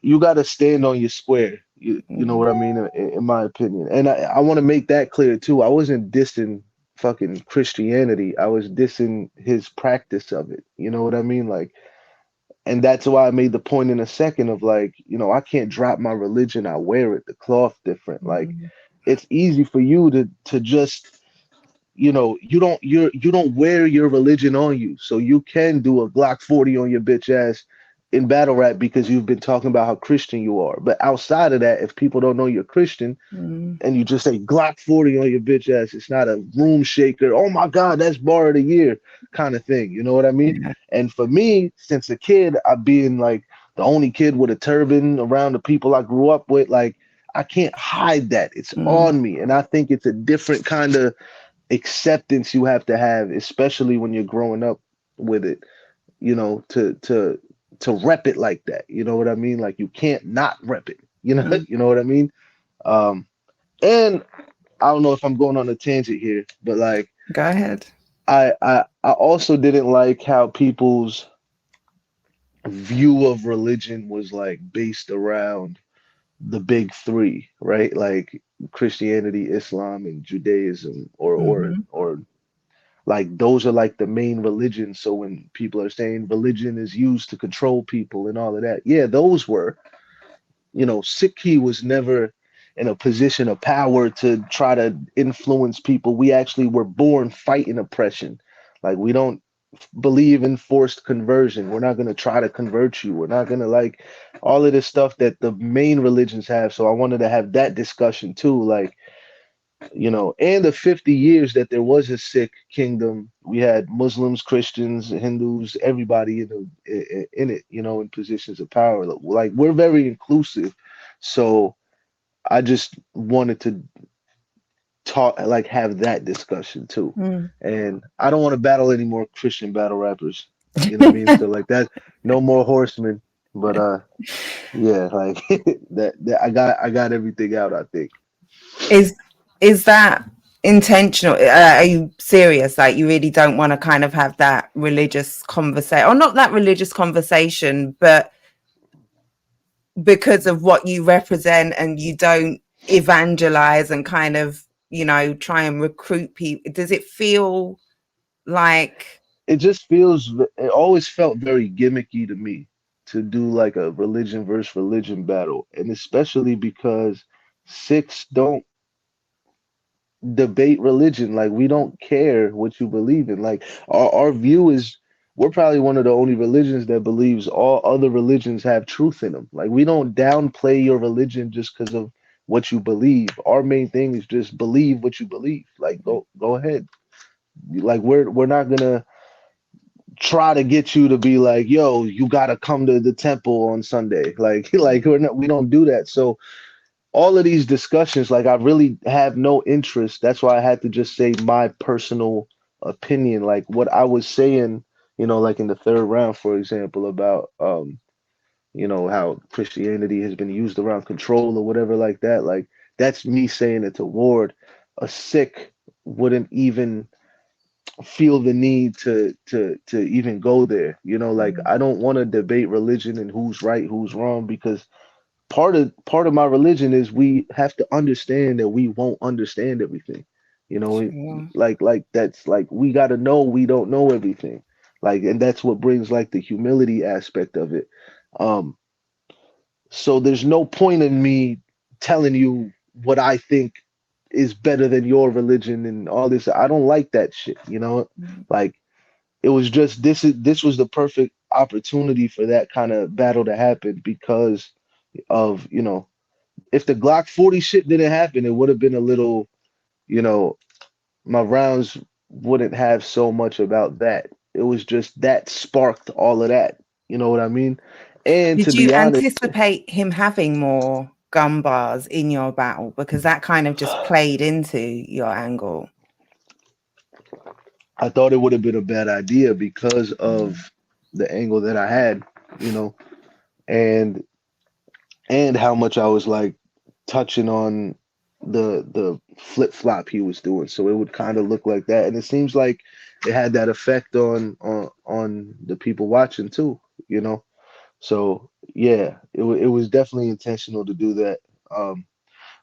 S2: you got to stand on your square. You know what I mean? In my opinion, and I want to make that clear too. I wasn't dissing fucking Christianity. I was dissing his practice of it. You know what I mean? Like, and that's why I made the point in a second of like, I can't drop my religion. I wear it. The cloth different. Like, it's easy for you to just you don't wear your religion on you, so you can do a Glock 40 on your bitch ass in battle rap because you've been talking about how Christian you are. But outside of that, if people don't know you're Christian and you just say Glock 40 on your bitch ass, it's not a room shaker. Oh my God, that's bar of the year kind of thing. You know what I mean?
S1: Yeah.
S2: And for me, since a kid, I being like the only kid with a turban around the people I grew up with, like I can't hide that. It's on me. And I think it's a different kind of acceptance you have, especially when you're growing up with it, to rep it like that. You know what I mean? Like you can't not rep it. You know what I mean? Um, and I don't know if I'm going on a tangent here, but like
S1: Go ahead.
S2: I also didn't like how people's view of religion was like based around the big three, right? Like Christianity, Islam, and Judaism, or like those are like the main religions. So when people are saying religion is used to control people and all of that, yeah, those were, Sikh was never in a position of power to try to influence people. We actually were born fighting oppression. Like we don't believe in forced conversion. We're not going to try to convert you. We're not going to like all of this stuff that the main religions have. So I wanted to have that discussion too. Like, and the 50 years that there was a Sikh kingdom, we had Muslims, Christians, Hindus, everybody in it, in positions of power. Like we're very inclusive. So I just wanted to talk, like have that discussion too. And I don't want to battle any more Christian battle rappers. You know what I mean? So like that, no more horsemen. But yeah, like that I got everything out, I think.
S1: Is is that intentional? Are you serious? Like you really don't want to kind of have that religious conversation, or not that religious conversation, but because of what you represent, and you don't evangelize and kind of try and recruit people. Does it feel like
S2: It just feels, it always felt very gimmicky to me. to do like a religion versus religion battle, and especially because Sikhs don't debate religion. Like we don't care what you believe in. Like our view is we're probably one of the only religions that believes all other religions have truth in them. Like we don't downplay your religion just because of what you believe. Our main thing is just believe what you believe. Like go ahead. Like we're not gonna try to get you to be like, yo, you gotta come to the temple on Sunday. Like we don't do that. So all of these discussions, like I really have no interest. That's why I had to just say my personal opinion, like what I was saying, like in the third round, for example, about how Christianity has been used around control or whatever like that. Like that's me saying it to Ward. A Sikh wouldn't even feel the need to even go there. Like
S1: Mm,
S2: I don't want to debate religion and who's right, who's wrong, because part of my religion is we have to understand that we won't understand everything.
S1: sure.
S2: Like that's like we got to know we don't know everything. Like, and that's what brings like the humility aspect of it. Um, so there's no point in me telling you what I think is better than your religion and all this. I don't like that shit.
S1: Mm.
S2: Like it was just this was the perfect opportunity for that kind of battle to happen because of if the Glock 40 shit didn't happen, it would have been a little, you know, my rounds wouldn't have so much about that. It was just that sparked all of that. You know what I mean? And to
S1: Did you
S2: be honest,
S1: anticipate him having more gun bars in your battle? Because that kind of just played into your angle.
S2: I thought it would have been a bad idea because
S1: Mm.
S2: of the angle that I had, you know, and how much I was like touching on the flip flop he was doing, so it would kind of look like that, and it seems like it had that effect on the people watching too, you know. So yeah, it was definitely intentional to do that.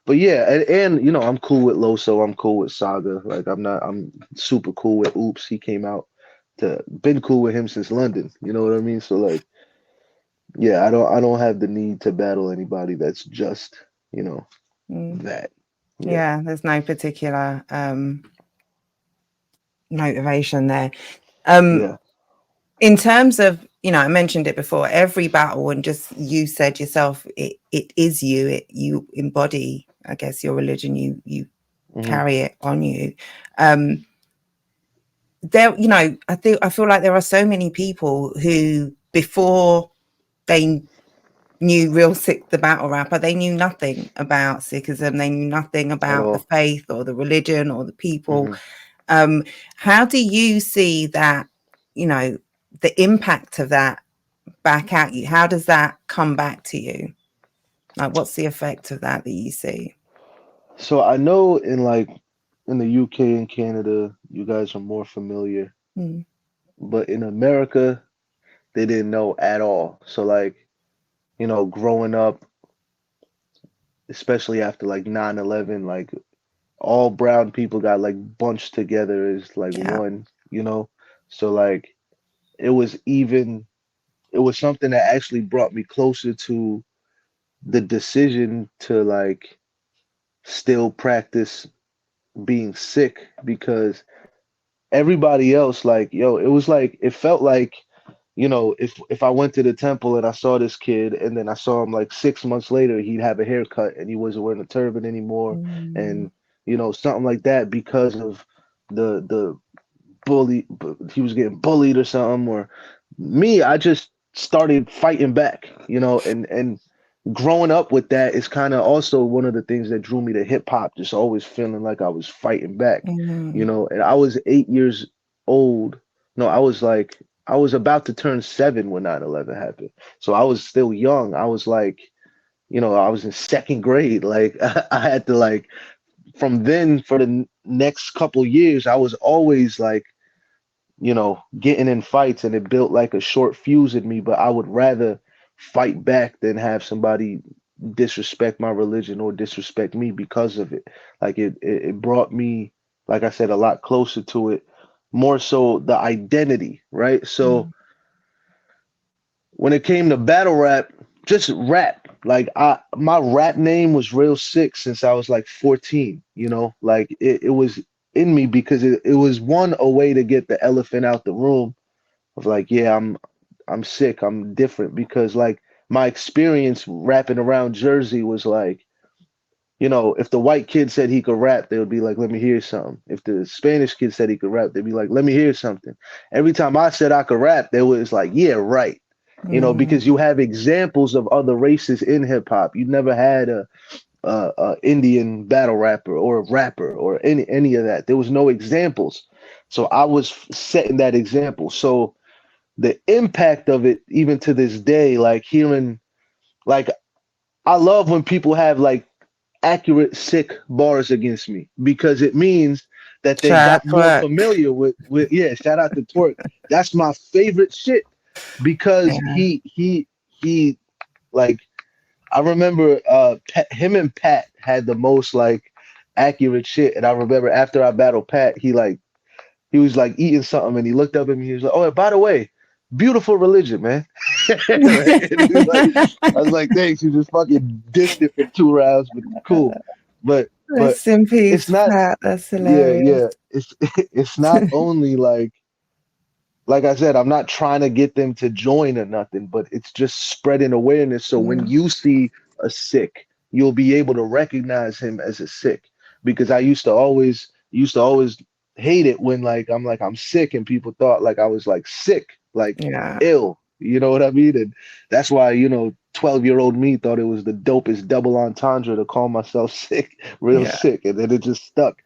S2: But yeah, and I'm cool with Loso, I'm cool with Saga. Like I'm super cool with Oops. He came out to been cool with him since London. You know what I mean? So like, yeah, I don't have the need to battle anybody that's just, you know,
S1: Mm.
S2: that. Yeah.
S1: Yeah, there's no particular motivation there. Um,
S2: Yeah.
S1: in terms of, I mentioned it before, every battle, and just you said yourself, it is you, you embody, I guess, your religion, you
S2: Hmm.
S1: carry it on you. Um, there, I feel like there are so many people who before they knew real Sikh, the battle rapper, they knew nothing about Sikhism, they knew nothing
S2: At
S1: about the
S2: all.
S1: faith or the religion or the people.
S2: Hmm.
S1: How do you see that, you know, the impact of that back at you? How does that come back to you? Like, what's the effect of that you see?
S2: So I know in the UK and Canada, you guys are more familiar,
S1: Mm,
S2: but in America, they didn't know at all. So like, growing up, especially after like 9/11, like all brown people got like bunched together as like
S1: yeah.
S2: one, you know? So like it was even it was something that actually brought me closer to the decision to like still practice being sick because everybody else like yo it was like it felt like if I went to the temple and I saw this kid and then I saw him like 6 months later he'd have a haircut and he wasn't wearing a turban anymore
S1: Mm,
S2: and something like that because of the bully he was getting bullied or something or me I just started fighting back and growing up with that is kind of also one of the things that drew me to hip hop, just always feeling like I was fighting back,
S1: mm,
S2: and I was 8 years old. No, I was about to turn 7 when 9/11 happened. So I was still young. I was like, I was in second grade. Like I had to like from then for the next couple years, I was always like getting in fights and it built like a short fuse in me, but I would rather fight back than have somebody disrespect my religion or disrespect me because of it. Like it brought me, like I said, a lot closer to it, more so the identity, right? So
S1: mm,
S2: when it came to battle rap, just rap. Like my rap name was real sick since I was like 14, you know? Like it was in me because it was one a way to get the elephant out the room of like, yeah, I'm sick, I'm different because like my experience rapping around Jersey was like, you know, if the white kid said he could rap, they would be like, let me hear something. If the Spanish kid said he could rap, they'd be like, let me hear something. Every time I said I could rap, they was like, yeah, right. You know,
S1: Mm,
S2: because you have examples of other races in hip hop. You never had a Indian battle rapper or a rapper or any of that. There was no examples. So I was setting that example. So the impact of it, even to this day, like hearing, like I love when people have like accurate sick bars against me because it means that they
S1: try
S2: got
S1: to
S2: more
S1: work.
S2: familiar with yeah, shout out to Twerk. That's my favorite shit because
S1: Yeah,
S2: he like I remember him and Pat had the most like accurate shit, and I remember after I battled Pat, he was like eating something, and he looked up at me. He was like, "Oh, by the way, beautiful religion, man." Right? And he was like, I was like, "Thanks." You just fucking dissed it for 2 rounds, but cool. But
S1: rest in
S2: it's
S1: peace,
S2: not.
S1: Pat. That's
S2: Yeah,
S1: hilarious.
S2: yeah. It's not only like I said, I'm not trying to get them to join or nothing, but it's just spreading awareness. So when
S1: Mm,
S2: you see a Sikh, you'll be able to recognize him as a Sikh. Because I used to always hate it when like I'm sick and people thought like I was like sick, like
S1: yeah,
S2: ill. You know what I mean? And that's why, 12-year-old me thought it was the dopest double entendre to call myself sick, real
S1: yeah.
S2: sick, and then it just stuck.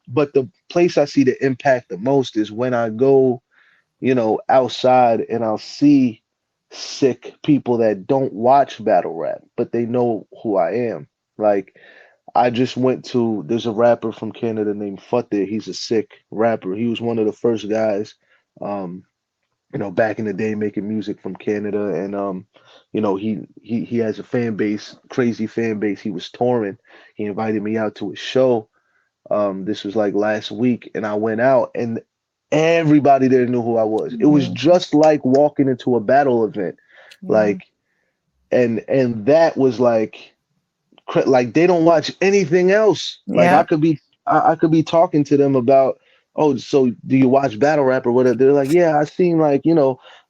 S2: But the place I see the impact the most is when I go outside and I'll see sick people that don't watch battle rap, but they know who I am. Like I just went to there's a rapper from Canada named Fateh. He's a sick rapper. He was one of the first guys, um, back in the day making music from Canada, and he has a fan base, crazy fan base. He was touring. He invited me out to his show. This was like last week, and I went out, and everybody there knew who I was. It was
S1: Mm,
S2: just like walking into a battle event,
S1: yeah,
S2: like, and that was like they don't watch anything else. Like
S1: yeah,
S2: I could be talking to them about, oh, so do you watch battle rap or whatever? They're like, yeah, I seen like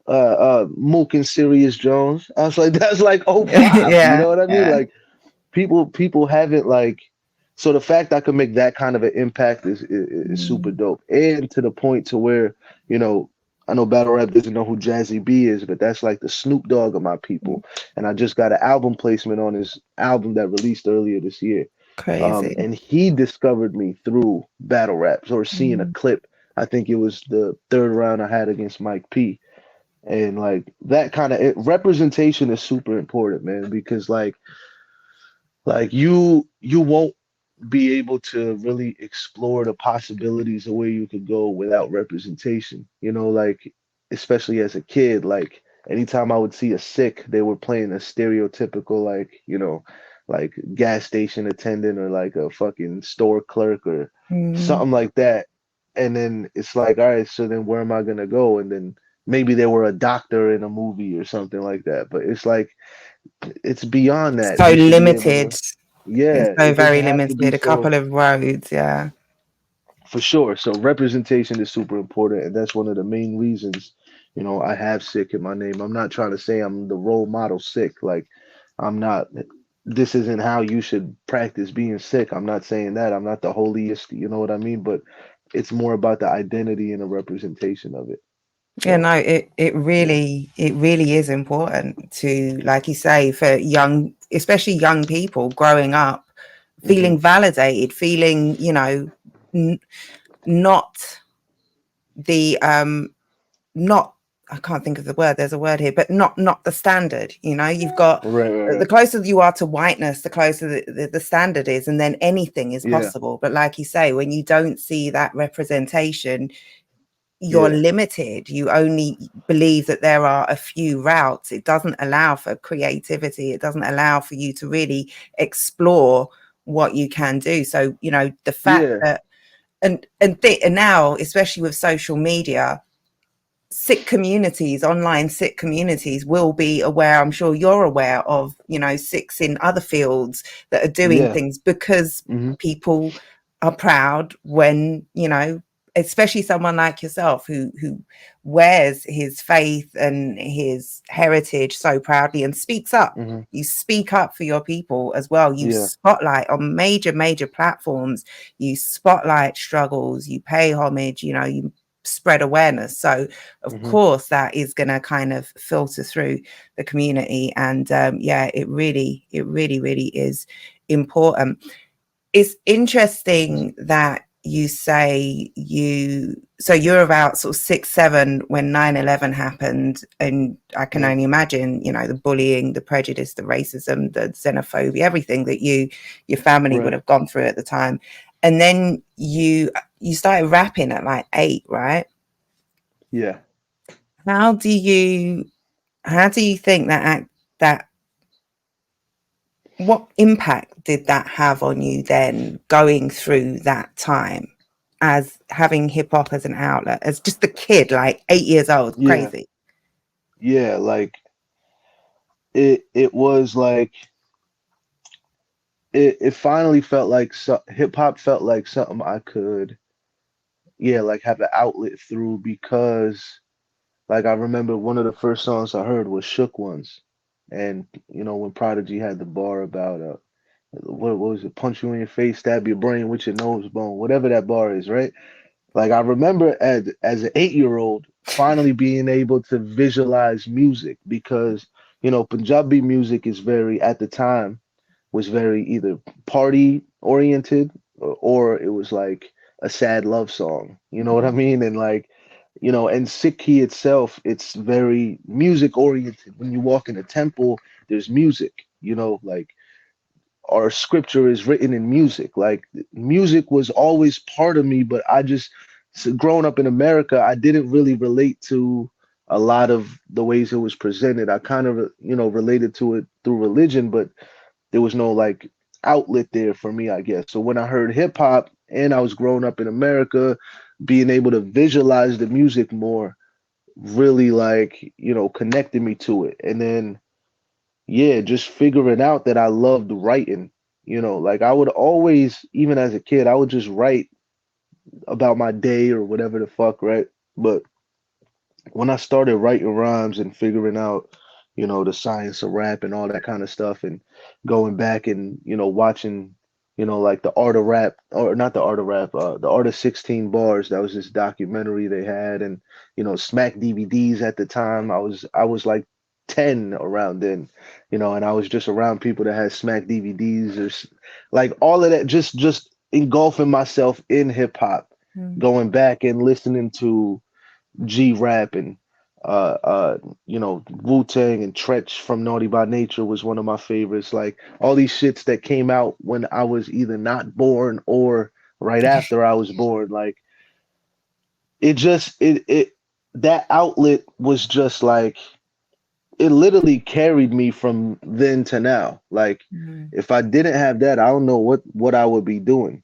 S2: Mook and Sirius Jones. I was like, that's like '05. You
S1: yeah,
S2: know what I mean?
S1: yeah.
S2: Like people haven't like so the fact I could make that kind of an impact is super
S1: Mm,
S2: dope, and to the point to where you know I know battle rap doesn't know who Jazzy B is, but that's like the Snoop Dogg of my
S1: mm,
S2: people, and I just got an album placement on his album that released earlier this year,
S1: crazy.
S2: and he discovered me through battle raps or seeing a
S1: Mm,
S2: clip. I think it was the third round I had against Mike P, and like that kind of representation is super important, man, because like you won't be able to really explore the possibilities of where you could go without representation. Like especially as a kid, like anytime I would see a Sikh, they were playing a stereotypical like gas station attendant or like a fucking store clerk or
S1: mm.
S2: something like that. And then it's like, all right, so then where am I gonna go? And then maybe they were a doctor in a movie or something like that. But it's like it's beyond that.
S1: So
S2: You should be able
S1: limited.
S2: to,
S1: It's
S2: yeah,
S1: so
S2: it
S1: very
S2: doesn't have to be
S1: limited. A couple
S2: so
S1: of roads, yeah.
S2: for sure. So representation is super important, and that's one of the main reasons, I have sick in my name. I'm not trying to say I'm the role model sick. Like I'm not this isn't how you should practice being sick. I'm not saying that. I'm not the holiest, you know what I mean? But it's more about the identity and the representation of it.
S1: Yeah,
S2: So
S1: no,
S2: yeah.
S1: it really is important to, like you say, for young, especially young people growing up,
S2: Hmm.
S1: feeling validated, feeling, n- not the not I can't think of the word. There's a word here, but not the standard. You've got
S2: Right, right,
S1: the
S2: right.
S1: closer you are to whiteness, the closer the standard is, and then anything is
S2: Yeah,
S1: possible. But like you say, when you don't see that representation, you're
S2: yeah,
S1: limited. You only believe that there are a few routes. It doesn't allow for creativity. It doesn't allow for you to really explore what you can do. So, the fact
S2: yeah.
S1: that and now, especially with social media, Sikh communities, online Sikh communities, will be aware. I'm sure you're aware of, Sikhs in other fields that are doing
S2: Yeah.
S1: things, because
S2: Hmm.
S1: people are proud when, especially someone like yourself who wears his faith and his heritage so proudly and speaks up.
S2: Hmm.
S1: You speak up for your people as well. You
S2: Yeah.
S1: spotlight on major platforms. You spotlight struggles. You pay homage. You spread awareness. So of
S2: Hmm.
S1: course that is going to kind of filter through the community. And yeah, it really is important. It's interesting that you say you're about sort of 6, 7 when 9/11 happened, and I can
S2: Yeah.
S1: only imagine, the bullying, the prejudice, the racism, the xenophobia, everything that your family would
S2: Right.
S1: have gone through at the time. And then you started rapping at like 8, right?
S2: Yeah.
S1: How do you think that what impact did that have on you then, going through that time, as having hip hop as an outlet, as just a kid, like 8 years old?
S2: Yeah.
S1: Crazy.
S2: Yeah. Like it was like it finally felt like hip hop felt like something I could, yeah, like have an outlet through, because like I remember one of the first songs I heard was Shook Ones. And when Prodigy had the bar about what was it, punch you in your face, stab your brain with your nose bone, whatever that bar is, right? Like I remember as an 8 year old finally being able to visualize music, because Punjabi music is very, at the time, was very either party oriented, or it was like a sad love song. You know what I mean? And like, and Sikhi itself, it's very music oriented. When you walk in a temple, there's music, like our scripture is written in music. Like music was always part of me, but I just, so growing up in America, I didn't really relate to a lot of the ways it was presented. I kind of, related to it through religion, but there was no like outlet there for me, I guess. So when I heard hip hop and I was growing up in America, being able to visualize the music more really, like, connected me to it. And then, yeah, just figuring out that I loved writing. Like I would always, even as a kid, I would just write about my day or whatever the fuck, right? But when I started writing rhymes and figuring out, the science of rap and all that kind of stuff, and going back and, watching, like the art of rap, or not the art of rap, the art of 16 bars, that was this documentary they had, and, Smack DVDs at the time. I was like 10 around then, and I was just around people that had Smack DVDs, like all of that, just engulfing myself in hip hop,
S1: Mm.
S2: going back and listening to G Rap and Wu Tang and Tretch from Naughty by Nature was one of my favorites. Like all these shits that came out when I was either not born or right after I was born. Like it just it that outlet was just like, it literally carried me from then to now. Like
S1: Mm.
S2: if I didn't have that, I don't know what I would be doing.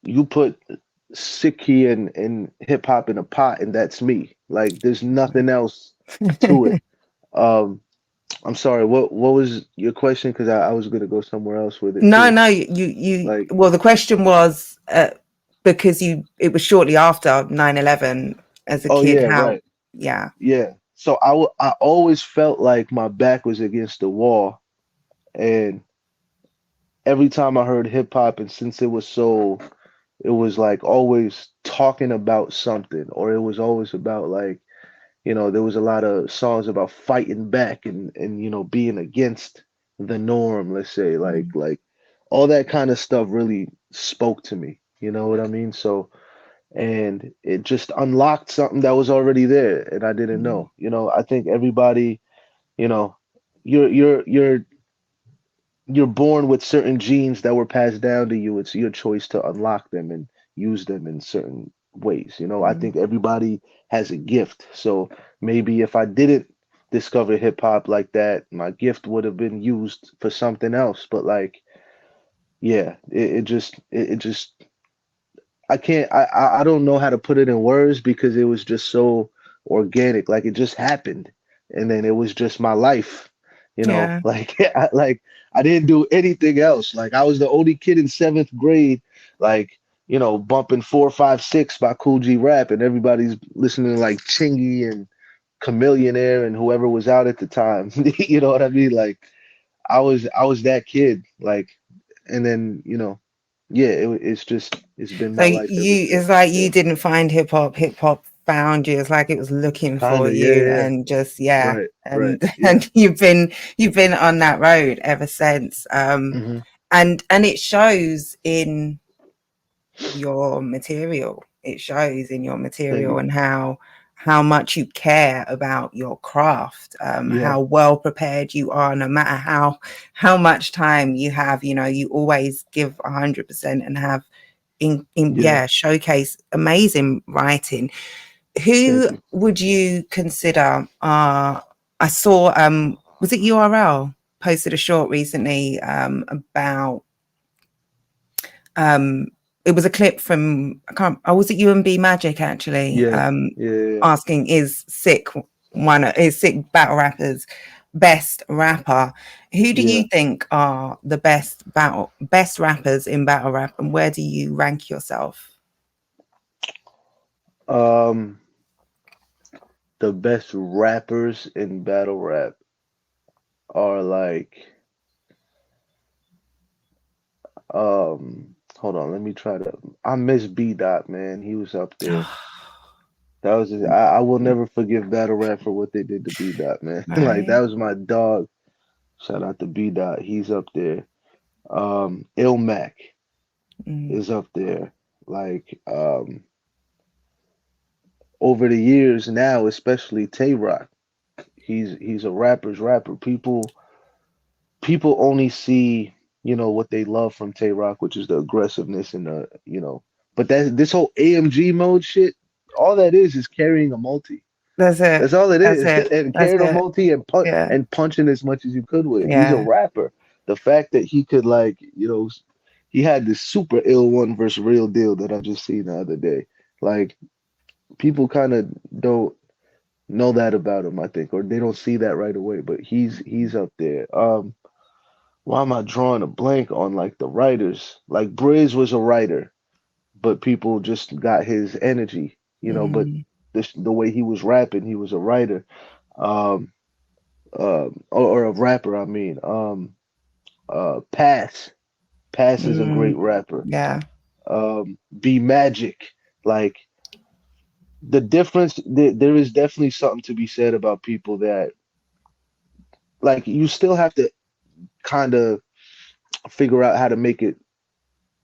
S2: You put Sikhi and hip hop in a pot, and that's me. Like there's nothing else to it. Um, I'm sorry. What was your question? Because I was gonna go somewhere else with it
S1: No,
S2: too.
S1: no, you
S2: Like,
S1: well, the question was, because it was shortly after 9/11, as a
S2: oh
S1: kid,
S2: yeah,
S1: how?
S2: right,
S1: Yeah.
S2: yeah. So I always felt like my back was against the wall, and every time I heard hip hop, and since it was like always talking about something, or it was always about like, there was a lot of songs about fighting back and being against the norm, let's say,
S1: Mm.
S2: like all that kind of stuff really spoke to me. You know what I mean? So, and it just unlocked something that was already there and I didn't
S1: Mm.
S2: know. I think everybody, you know, you're born with certain genes that were passed down to you. It's your choice to unlock them and use them in certain ways. I
S1: Mm.
S2: think everybody has a gift. So maybe if I didn't discover hip hop like that, my gift would have been used for something else. But like, yeah, it just I can't I don't know how to put it in words because it was just so organic. Like it just happened. And then it was just my life, you know,
S1: Yeah.
S2: like I didn't do anything else. Like I was the only kid in seventh grade, like, you know, bumping 456 by Cool G Rap and everybody's listening to like Chingy and Chameleonaire and whoever was out at the time. You know what I mean? Like I was that kid. Like and then, you know, yeah, it's just it's been
S1: So
S2: my life ever
S1: it's
S2: since.
S1: like you
S2: Yeah,
S1: didn't find hip hop found you. It's like it was looking
S2: kind
S1: for
S2: of. Yeah,
S1: you,
S2: yeah, yeah.
S1: and just yeah,
S2: Right, right.
S1: and
S2: Yeah.
S1: and you've been on that road ever since.
S2: Hmm.
S1: And it shows in your material. It shows in your
S2: Thank
S1: material
S2: you.
S1: and how much you care about your craft,
S2: Yeah,
S1: how well prepared you are, no matter how much time you have. You know, you always give 100% and have in
S2: yeah.
S1: yeah showcase amazing writing. Who
S2: Thank you.
S1: would you consider? I saw was it URL posted a short recently about um it was a clip from I can't oh was it you and B Magic actually
S2: Yeah, yeah, yeah,
S1: asking is Sikh battle rappers best rapper. Who do you
S2: yeah.
S1: think are the best rappers in battle rap, and where do you rank yourself?
S2: Um, the best rappers in battle rap are like, hold on, let me try to. I miss B Dot, man. He was up there. That was just, I will never forgive battle rap for what they did to B Dot, man. Like that
S1: Right.
S2: was my dog. Shout out to B Dot. He's up there. Ilmac
S1: Mm,
S2: is up there. Like, over the years now, especially Tay Rock. He's a rapper's rapper. People only see, you know, what they love from Tay Rock, which is the aggressiveness and the, you know, but that this whole AMG mode shit, all that is carrying a multi.
S1: that's it.
S2: That's all it
S1: That's
S2: is.
S1: it.
S2: And
S1: That's
S2: carrying a
S1: it.
S2: multi
S1: Yeah.
S2: and punching as much as you could with it. He's a
S1: Yeah.
S2: rapper. The fact that he could like, you know, he had this super ill one versus real deal that I just seen the other day. Like people kind of don't know that about him, I think, or they don't see that right away. But he's up there. Why am I drawing a blank on like the writers? Like Briz was a writer, but people just got his energy, you know. But
S1: Mm,
S2: the way he was rapping, he was a writer, um, or a rapper. I mean, Pass is a
S1: mm,
S2: great rapper.
S1: yeah.
S2: Be Magic, like the difference. There is definitely something to be said about people that like you still have to kind of figure out how to make it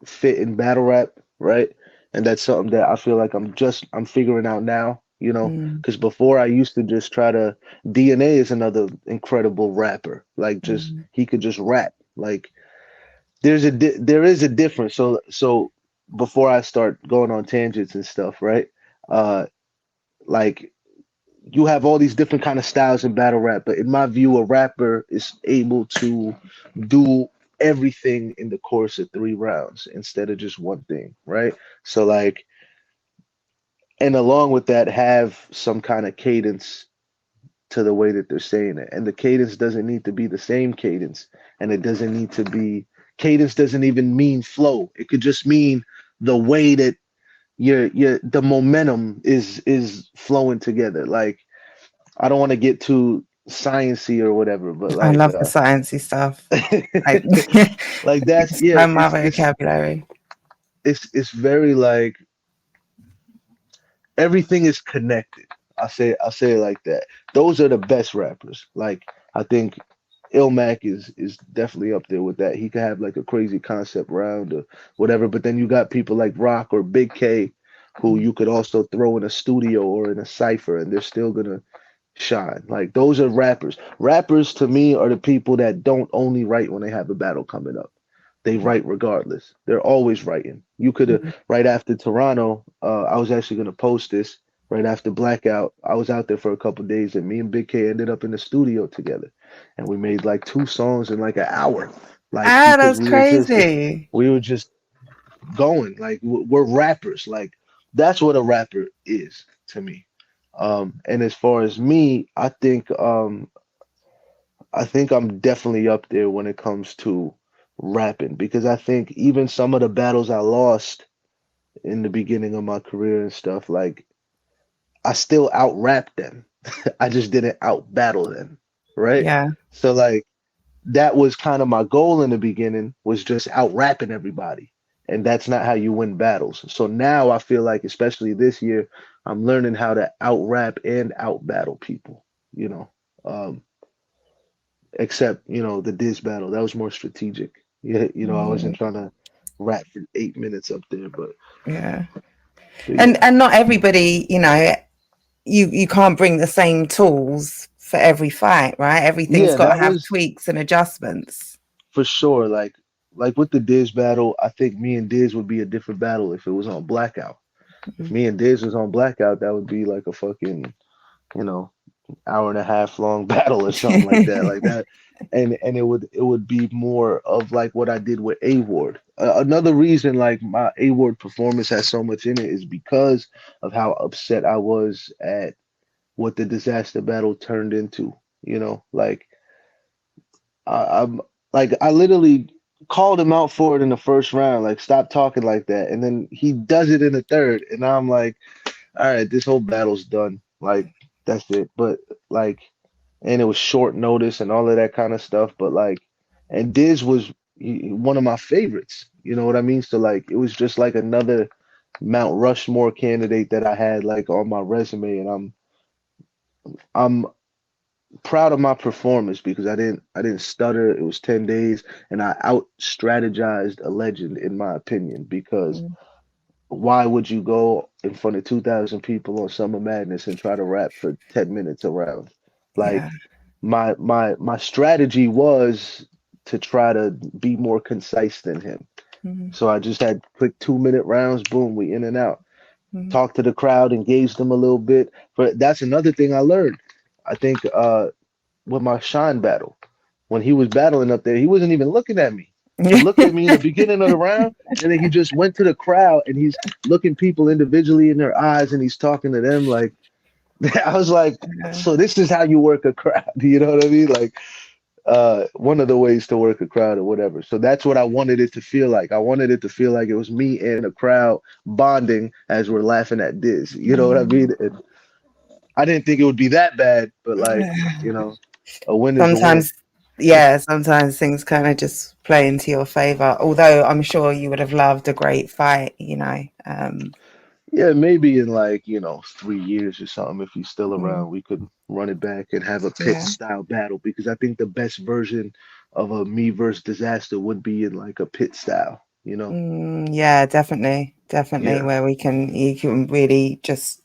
S2: fit in battle rap, right? And that's something that I feel like I'm figuring out now, you know,
S1: Mm,
S2: because before I used to just try to DNA is another incredible rapper. Like just
S1: mm,
S2: he could just rap. Like there is a difference. So before I start going on tangents and stuff, right? Uh like you have all these different kind of styles in battle rap, but in my view, a rapper is able to do everything in the course of 3 rounds instead of just one thing, right? So like, and along with that, have some kind of cadence to the way that they're saying it, and the cadence doesn't need to be the same cadence, and it doesn't need to be cadence doesn't even mean flow. It could just mean the way that your the momentum is flowing together. Like I don't want to get too sciencey or whatever, but
S1: I
S2: like
S1: love the sciencey stuff. Like
S2: like that's yeah,
S1: expand my vocabulary.
S2: it's very like everything is connected. I say it like that. Those are the best rappers. Like I think Ilmac is definitely up there with that. He could have like a crazy concept round or whatever, but then you got people like Rock or Big K who
S1: Mm,
S2: you could also throw in a studio or in a cipher and they're still gonna shine. Like those are rappers. Rappers to me are the people that don't only write when they have a battle coming up. They write regardless. They're always writing. You could have
S1: mm.
S2: right after Toronto. I was actually gonna post this right after Blackout. I was out there for a couple of days, and me and Big K ended up in the studio together, and we made like 2 songs in like an hour, like
S1: Ah,
S2: because
S1: that's crazy.
S2: we were just going. Like we're rappers. Like that's what a rapper is to me. And as far as me, I think I'm definitely up there when it comes to rapping because I think even some of the battles I lost in the beginning of my career and stuff, like I still out rap them. I just didn't out battle them, right?
S1: Yeah.
S2: So like that was kind of my goal in the beginning was just out rapping everybody. And that's not how you win battles. So now I feel like, especially this year, I'm learning how to out rap and out battle people, you know. Um, except, the Diz battle. That was more strategic. Yeah, I wasn't
S1: Mm,
S2: trying to rap for 8 minutes up there,
S1: yeah.
S2: but
S1: And
S2: yeah.
S1: not everybody, you can't bring the same tools for every fight, right? Everything's
S2: Yeah,
S1: got to
S2: that
S1: have
S2: was
S1: tweaks and adjustments.
S2: for sure. Like with the Diz battle, I think me and Diz would be a different battle if it was on Blackout. If me and Diz was on Blackout, that would be like a fucking, you know, hour and a half long battle or something like that. Like that. And it would be more of like what I did with A Ward. Another reason like my A Ward performance has so much in it is because of how upset I was at what the disaster battle turned into. Like I'm like I literally called him out for it in the first round, like stop talking like that, and then he does it in the third, and I'm like, all right, this whole battle's done. Like that's it. But like, and it was short notice and all of that kind of stuff. But like, and Diz was one of my favorites. You know what I mean? So like, it was just like another Mount Rushmore candidate that I had like on my resume, and I'm proud of my performance because I didn't stutter. It was 10 days and I out strategized a legend in my opinion because
S1: Mm,
S2: why would you go in front of 2,000 people on Summer Madness and try to rap for 10 minutes around?
S1: yeah.
S2: Like my strategy was to try to be more concise than him.
S1: Mm,
S2: So I just had quick 2 minute rounds, boom, we in and out.
S1: mm,
S2: Talk to the crowd, engage them a little bit. But that's another thing I learned. I think with my Shine battle. When he was battling up there, he wasn't even looking at me. He looked at me in the beginning of the round, and then he just went to the crowd and he's looking people individually in their eyes and he's talking to them like I was like,
S1: yeah.
S2: so this is how you work a crowd, you know what I mean? Like one of the ways to work a crowd or whatever. So that's what I wanted it to feel like. I wanted it to feel like it was me and a crowd bonding as we're laughing at this. You know what I mean?
S1: Mm.
S2: And I didn't think it would be that bad, but like, a win is a win.
S1: Sometimes, yeah, sometimes things kind of just play into your favor. Although I'm sure you would have loved a great fight.
S2: Yeah, maybe in like, 3 years or something, if he's still
S1: Mm,
S2: around, we could run it back and have a pit
S1: yeah.
S2: style battle because I think the best version of a me versus disaster would be in like a pit style.
S1: Yeah, definitely, definitely,
S2: Yeah,
S1: where you can really just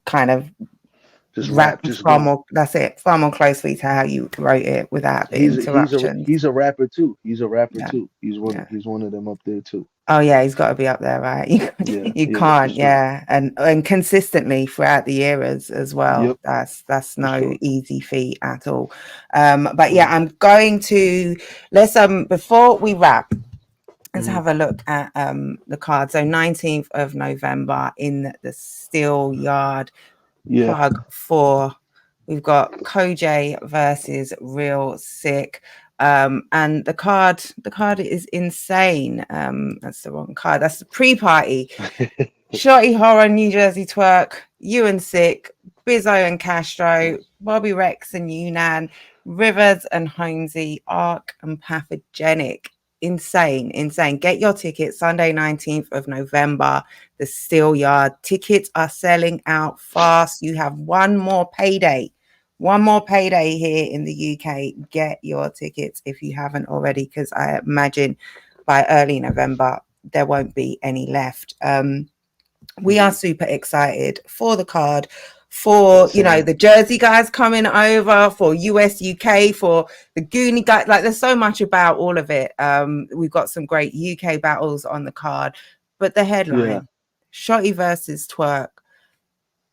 S1: kind of
S2: just
S1: rap
S2: rap, just
S1: far
S2: go.
S1: more. That's it, far more closely to how you wrote it without the interruptions.
S2: He's a rapper too. He's a rapper
S1: Yeah,
S2: too.
S1: yeah.
S2: He's one of them up there too.
S1: Oh yeah, he's got to be up there, right?
S2: Yeah,
S1: You
S2: yeah, for
S1: can't,
S2: sure.
S1: yeah, and consistently throughout the eras as well.
S2: Yep,
S1: That's
S2: for
S1: no
S2: sure.
S1: easy feat at all. But yeah,
S2: Mm,
S1: I'm going to let's before we wrap, let's
S2: mm,
S1: have a look at the card. So 19th of November in the Steel Yard
S2: yeah.
S1: plug four. We've got Cojay versus Real Sick. And the card is insane. That's the wrong card. That's the pre-party. Shorty Horror, New Jersey Twerk, you and Sick, Bizzo and Castro, Bobby Rex and Yunan, Rivers and Holmesy, Arc and Pathogenic. Insane, insane. Get your tickets Sunday, 19th of November, the Steel Yard. Tickets are selling out fast. You have one more payday. One more payday here in the UK. Get your tickets if you haven't already, because I imagine by early November there won't be any left. We are
S2: Mhm.
S1: super excited for the card, for
S2: Same.
S1: the Jersey guys coming over, for US UK, for the Goonie guys. Like there's so much about all of it. We've got some great UK battles on the card, but the
S2: Yeah.
S1: headline, Shotty versus Twerk.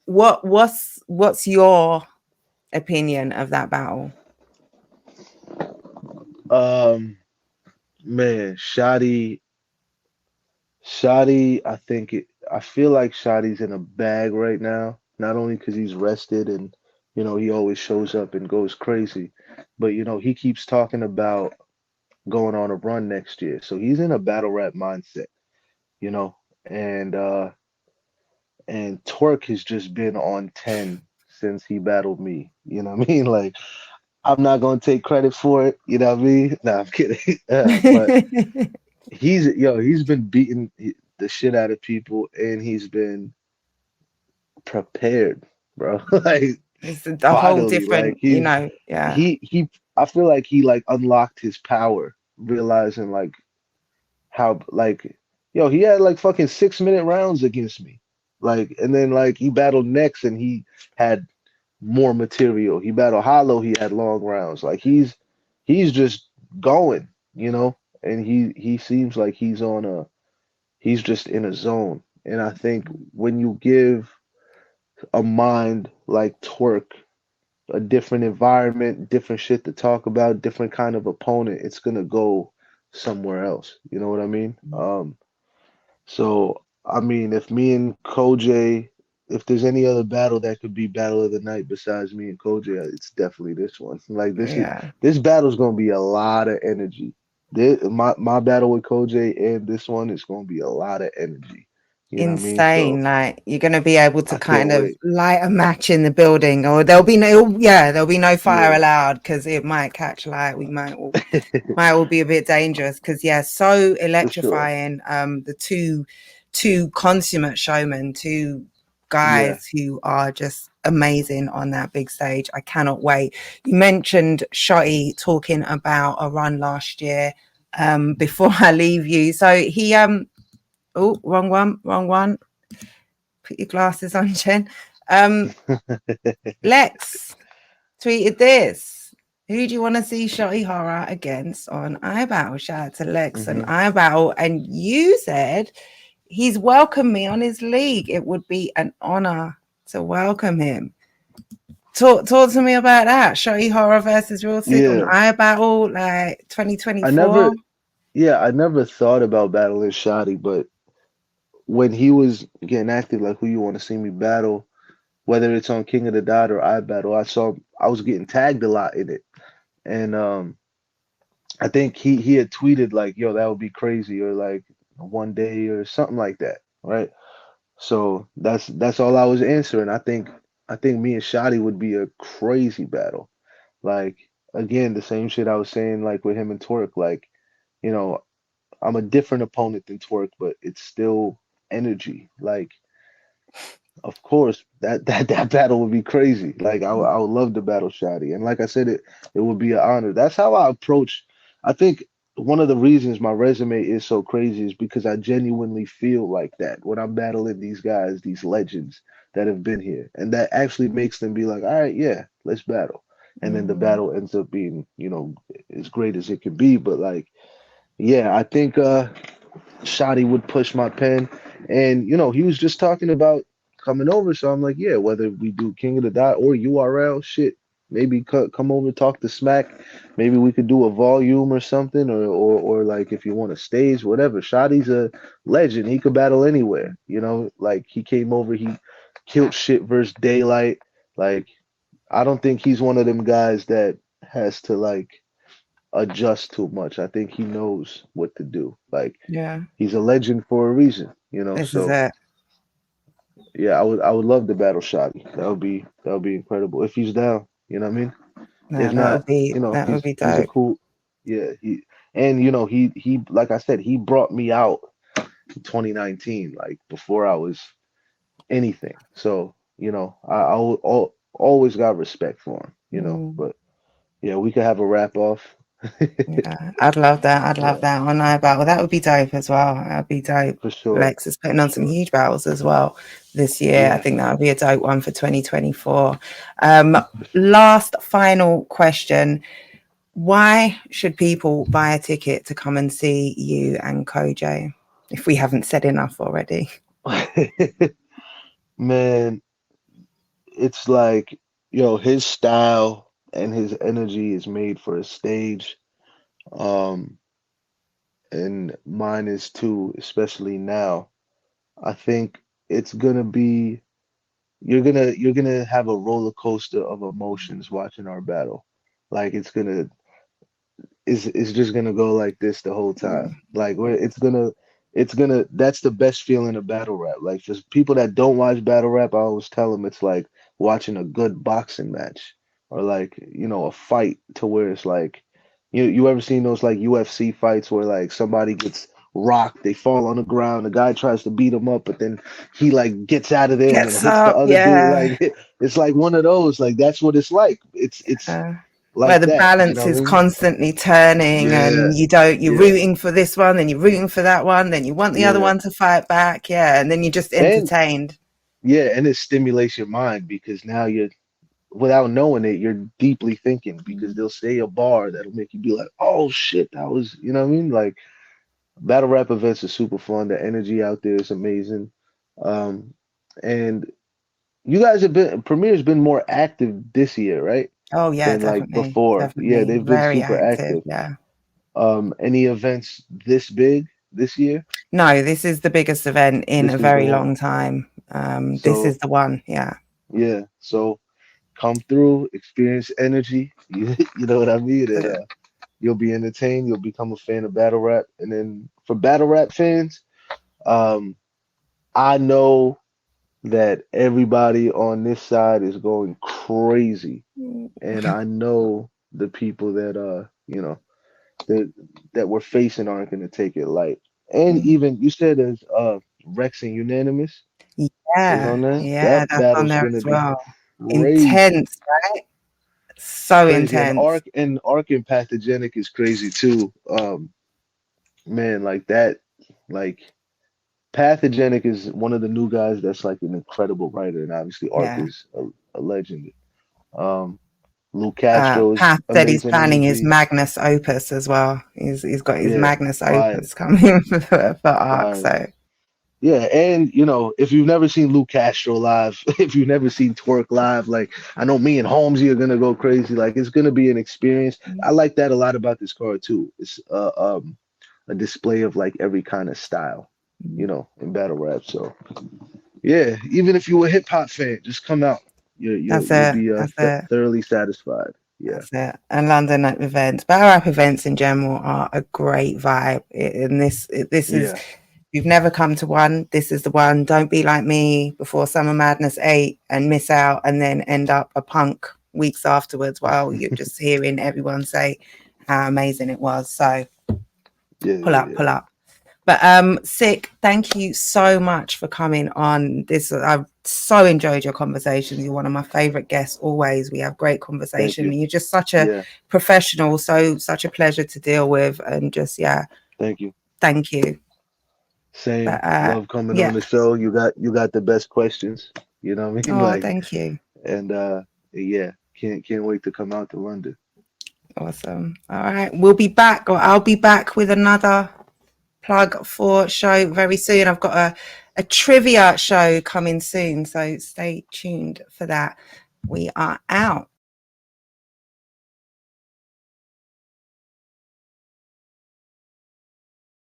S1: What's your opinion of that battle?
S2: Um, man, Shotty, I feel like Shotty's in a bag right now, not only because he's rested and, he always shows up and goes crazy, but, he keeps talking about going on a run next year. So he's in a battle rap mindset, you know, and, uh, and Twerk has just been on 10 since he battled me. You know what I mean? Like, I'm not gonna take credit for it, you know what I mean? Nah, I'm kidding. But he's been beating the shit out of people and he's been prepared, bro. Like
S1: It's a whole
S2: finally, like
S1: different, yeah.
S2: I feel like he like unlocked his power, realizing like how like he had like fucking 6 minute rounds against me. Like and then like he battled next and he had more material. He battled Hollow, he had long rounds. Like he's just going, and he seems like he's just in a zone. And I think when you give a mind like Twerk a different environment, different shit to talk about, different kind of opponent, it's gonna go somewhere else. You know what I mean? So I mean, if me and Kojay, if there's any other battle that could be battle of the night besides me and Kojay, it's definitely this one. Like
S1: Yeah.
S2: this battle's gonna be a lot of energy. My battle with Kojay and this one is gonna be a lot of energy. You know what I mean? So
S1: Insane. Like you're going to be able to
S2: I can't
S1: kind of
S2: wait.
S1: light a match in the building, or there'll be no fire
S2: Yeah.
S1: allowed because it might catch light. We might all be a bit dangerous because yeah, so
S2: For sure.
S1: electrifying. The two consummate showmen, two
S2: Yeah.
S1: guys who are just amazing on that big stage. I cannot wait. You mentioned Shotty talking about a run last year. Before I leave you, so he oh, wrong one. Put your glasses on, Jen. Lex tweeted this. Who do you want to see Shotty Horror against on iBattle? Shout out to Lex and
S2: hmm
S1: iBattle. And you said he's welcomed me on his league. It would be an honor to welcome him. Talk to me about that. Shotty Horror versus Real Sikh on
S2: Yeah.
S1: iBattle, like
S2: I
S1: 2024.
S2: never I never thought about battling Shotty, but when he was getting active, like who you want to see me battle, whether it's on King of the Dot or I battle, I was getting tagged a lot in it. And I think he had tweeted like, yo, that would be crazy, or like one day or something like that, right? So that's all I was answering. I think me and Shotty would be a crazy battle. Like again, the same shit I was saying like with him and Torque, like, you know, I'm a different opponent than Twerk, but it's still energy. Like, of course, that battle would be crazy. Like, I would love to battle Shotty, and like I said, it would be an honor. That's how I approach. I think one of the reasons my resume is so crazy is because I genuinely feel like that when I'm battling these guys, these legends that have been here, and that actually makes them be like, all right, yeah, let's battle. And then the
S1: Mm,
S2: battle ends up being, as great as it can be. But like, yeah, I think Shotty would push my pen. And, he was just talking about coming over. So I'm like, yeah, whether we do King of the Dot or URL, shit, maybe come over, talk to Smack. Maybe we could do a volume or something, or like if you want a stage, whatever. Shotty's a legend. He could battle anywhere. Like he came over, he killed shit versus Daylight. Like, I don't think he's one of them guys that has to like adjust too much. I think he knows what to do. Like
S1: yeah,
S2: he's a legend for a reason.
S1: this is
S2: So
S1: it.
S2: yeah, I would love to battle Shotty. That would be incredible if he's down. You know what I mean?
S1: No,
S2: If not,
S1: that would be
S2: he's a
S1: dope.
S2: cool. Yeah, he like I said, he brought me out in 2019, like before I was anything. So always got respect for him.
S1: Mm.
S2: But yeah, we could have a wrap off.
S1: Yeah, I'd love that. I'd love
S2: Yeah,
S1: that on night battle. That would be dope as well. That'd be dope.
S2: for sure,
S1: Lex is putting
S2: for
S1: on some
S2: sure.
S1: huge battles as well this year. I
S2: Yeah,
S1: think that would be a dope one for 2024.
S2: for sure.
S1: Last final question. Why should people buy a ticket to come and see you and Kojay if we haven't said enough already?
S2: Man, it's like, his style and his energy is made for a stage. Um, and mine is too, especially now. I think it's gonna be you're gonna have a roller coaster of emotions watching our battle. Like it's just gonna go like this the whole time. Like where it's gonna that's the best feeling of battle rap. Like for people that don't watch battle rap, I always tell them it's like watching a good boxing match or like a fight to where it's like you ever seen those like UFC fights where like somebody gets rocked, they fall on the ground, the guy tries to beat him up, but then he like gets out of there and then
S1: Gets
S2: hits the
S1: up,
S2: other dude.
S1: yeah.
S2: Like it's like one of those. Like that's what it's like. It's
S1: Uh, where
S2: like
S1: the
S2: that. You
S1: balance
S2: know what
S1: is
S2: I mean?
S1: constantly turning
S2: Yeah,
S1: and you're
S2: yeah.
S1: rooting for this one, then you're rooting for that one, then you want the other
S2: Yeah.
S1: one to fight back, yeah, and then you're just
S2: And
S1: entertained.
S2: yeah, and it stimulates your mind because now you're without knowing it, you're deeply thinking because they'll say a bar that'll make you be like, oh shit, that was, you know what I mean? Like battle rap events are super fun. The energy out there is amazing. Um, and you guys have been Premier's been more active this year, right?
S1: Oh yeah,
S2: Than like
S1: definitely,
S2: before. Yeah,
S1: definitely.
S2: they've been
S1: Very
S2: super
S1: active,
S2: active.
S1: yeah.
S2: Any events this big this year?
S1: No, this is the biggest event in a
S2: This is the
S1: very
S2: one.
S1: long time. This is
S2: So
S1: the one, yeah.
S2: yeah, so come through, experience energy. You know what I mean? And
S1: So,
S2: you'll be entertained. You'll become a fan of battle rap. And then for battle rap fans, um, I know that everybody on this side is going crazy, and I know the people that that we're facing aren't going to take it light. And even you said there's Rex and Unanimous is
S1: yeah,
S2: on that.
S1: yeah,
S2: That
S1: that's on
S2: battle's
S1: there
S2: going to
S1: as
S2: be
S1: well.
S2: crazy.
S1: Intense, right? So
S2: Crazy. And
S1: intense.
S2: Arc and Pathogenic is crazy too. Man, like that, like Pathogenic is one of the new guys that's like an incredible writer, and obviously Arc
S1: Yeah.
S2: is a legend. Um, Lou Castro is
S1: Path said he's
S2: amazing
S1: planning his
S2: energy.
S1: Magnus Opus as well. He's got his
S2: Yeah,
S1: Magnus
S2: fire,
S1: Opus coming for Arc.
S2: fire.
S1: So
S2: Yeah, and if you've never seen Lou Castro live, if you've never seen Twerk live, like I know me and Holmesy are gonna go crazy. Like it's gonna be an experience. I like that a lot about this card too. It's a display of like every kind of style, in battle rap. So yeah, even if you're a hip hop fan, just come out.
S1: that's
S2: You'll
S1: it.
S2: be
S1: That's it.
S2: thoroughly satisfied. Yeah,
S1: That's it. And London events, battle rap events in general are a great vibe. And this is,
S2: yeah,
S1: if you've never come to one, this is the one. Don't be like me before Summer Madness 8 and miss out and then end up a punk weeks afterwards while you're just hearing everyone say how amazing it was. So
S2: yeah,
S1: pull
S2: yeah,
S1: up,
S2: yeah.
S1: pull up. But Sikh, thank you so much for coming on. I've so enjoyed your conversations. You're one of my favorite guests always. We have great
S2: Thank
S1: conversation.
S2: you.
S1: You're just such a
S2: Yeah,
S1: professional, such a pleasure to deal with. And just
S2: thank you.
S1: thank you.
S2: Same.
S1: But
S2: Love coming on
S1: yeah.
S2: the show. You got the best questions. You know what I mean?
S1: Oh,
S2: Like,
S1: thank you.
S2: and yeah, can't wait to come out to London.
S1: Awesome. All right. We'll be back, or I'll be back with another plug for show very soon. I've got a trivia show coming soon. So stay tuned for that. We are out.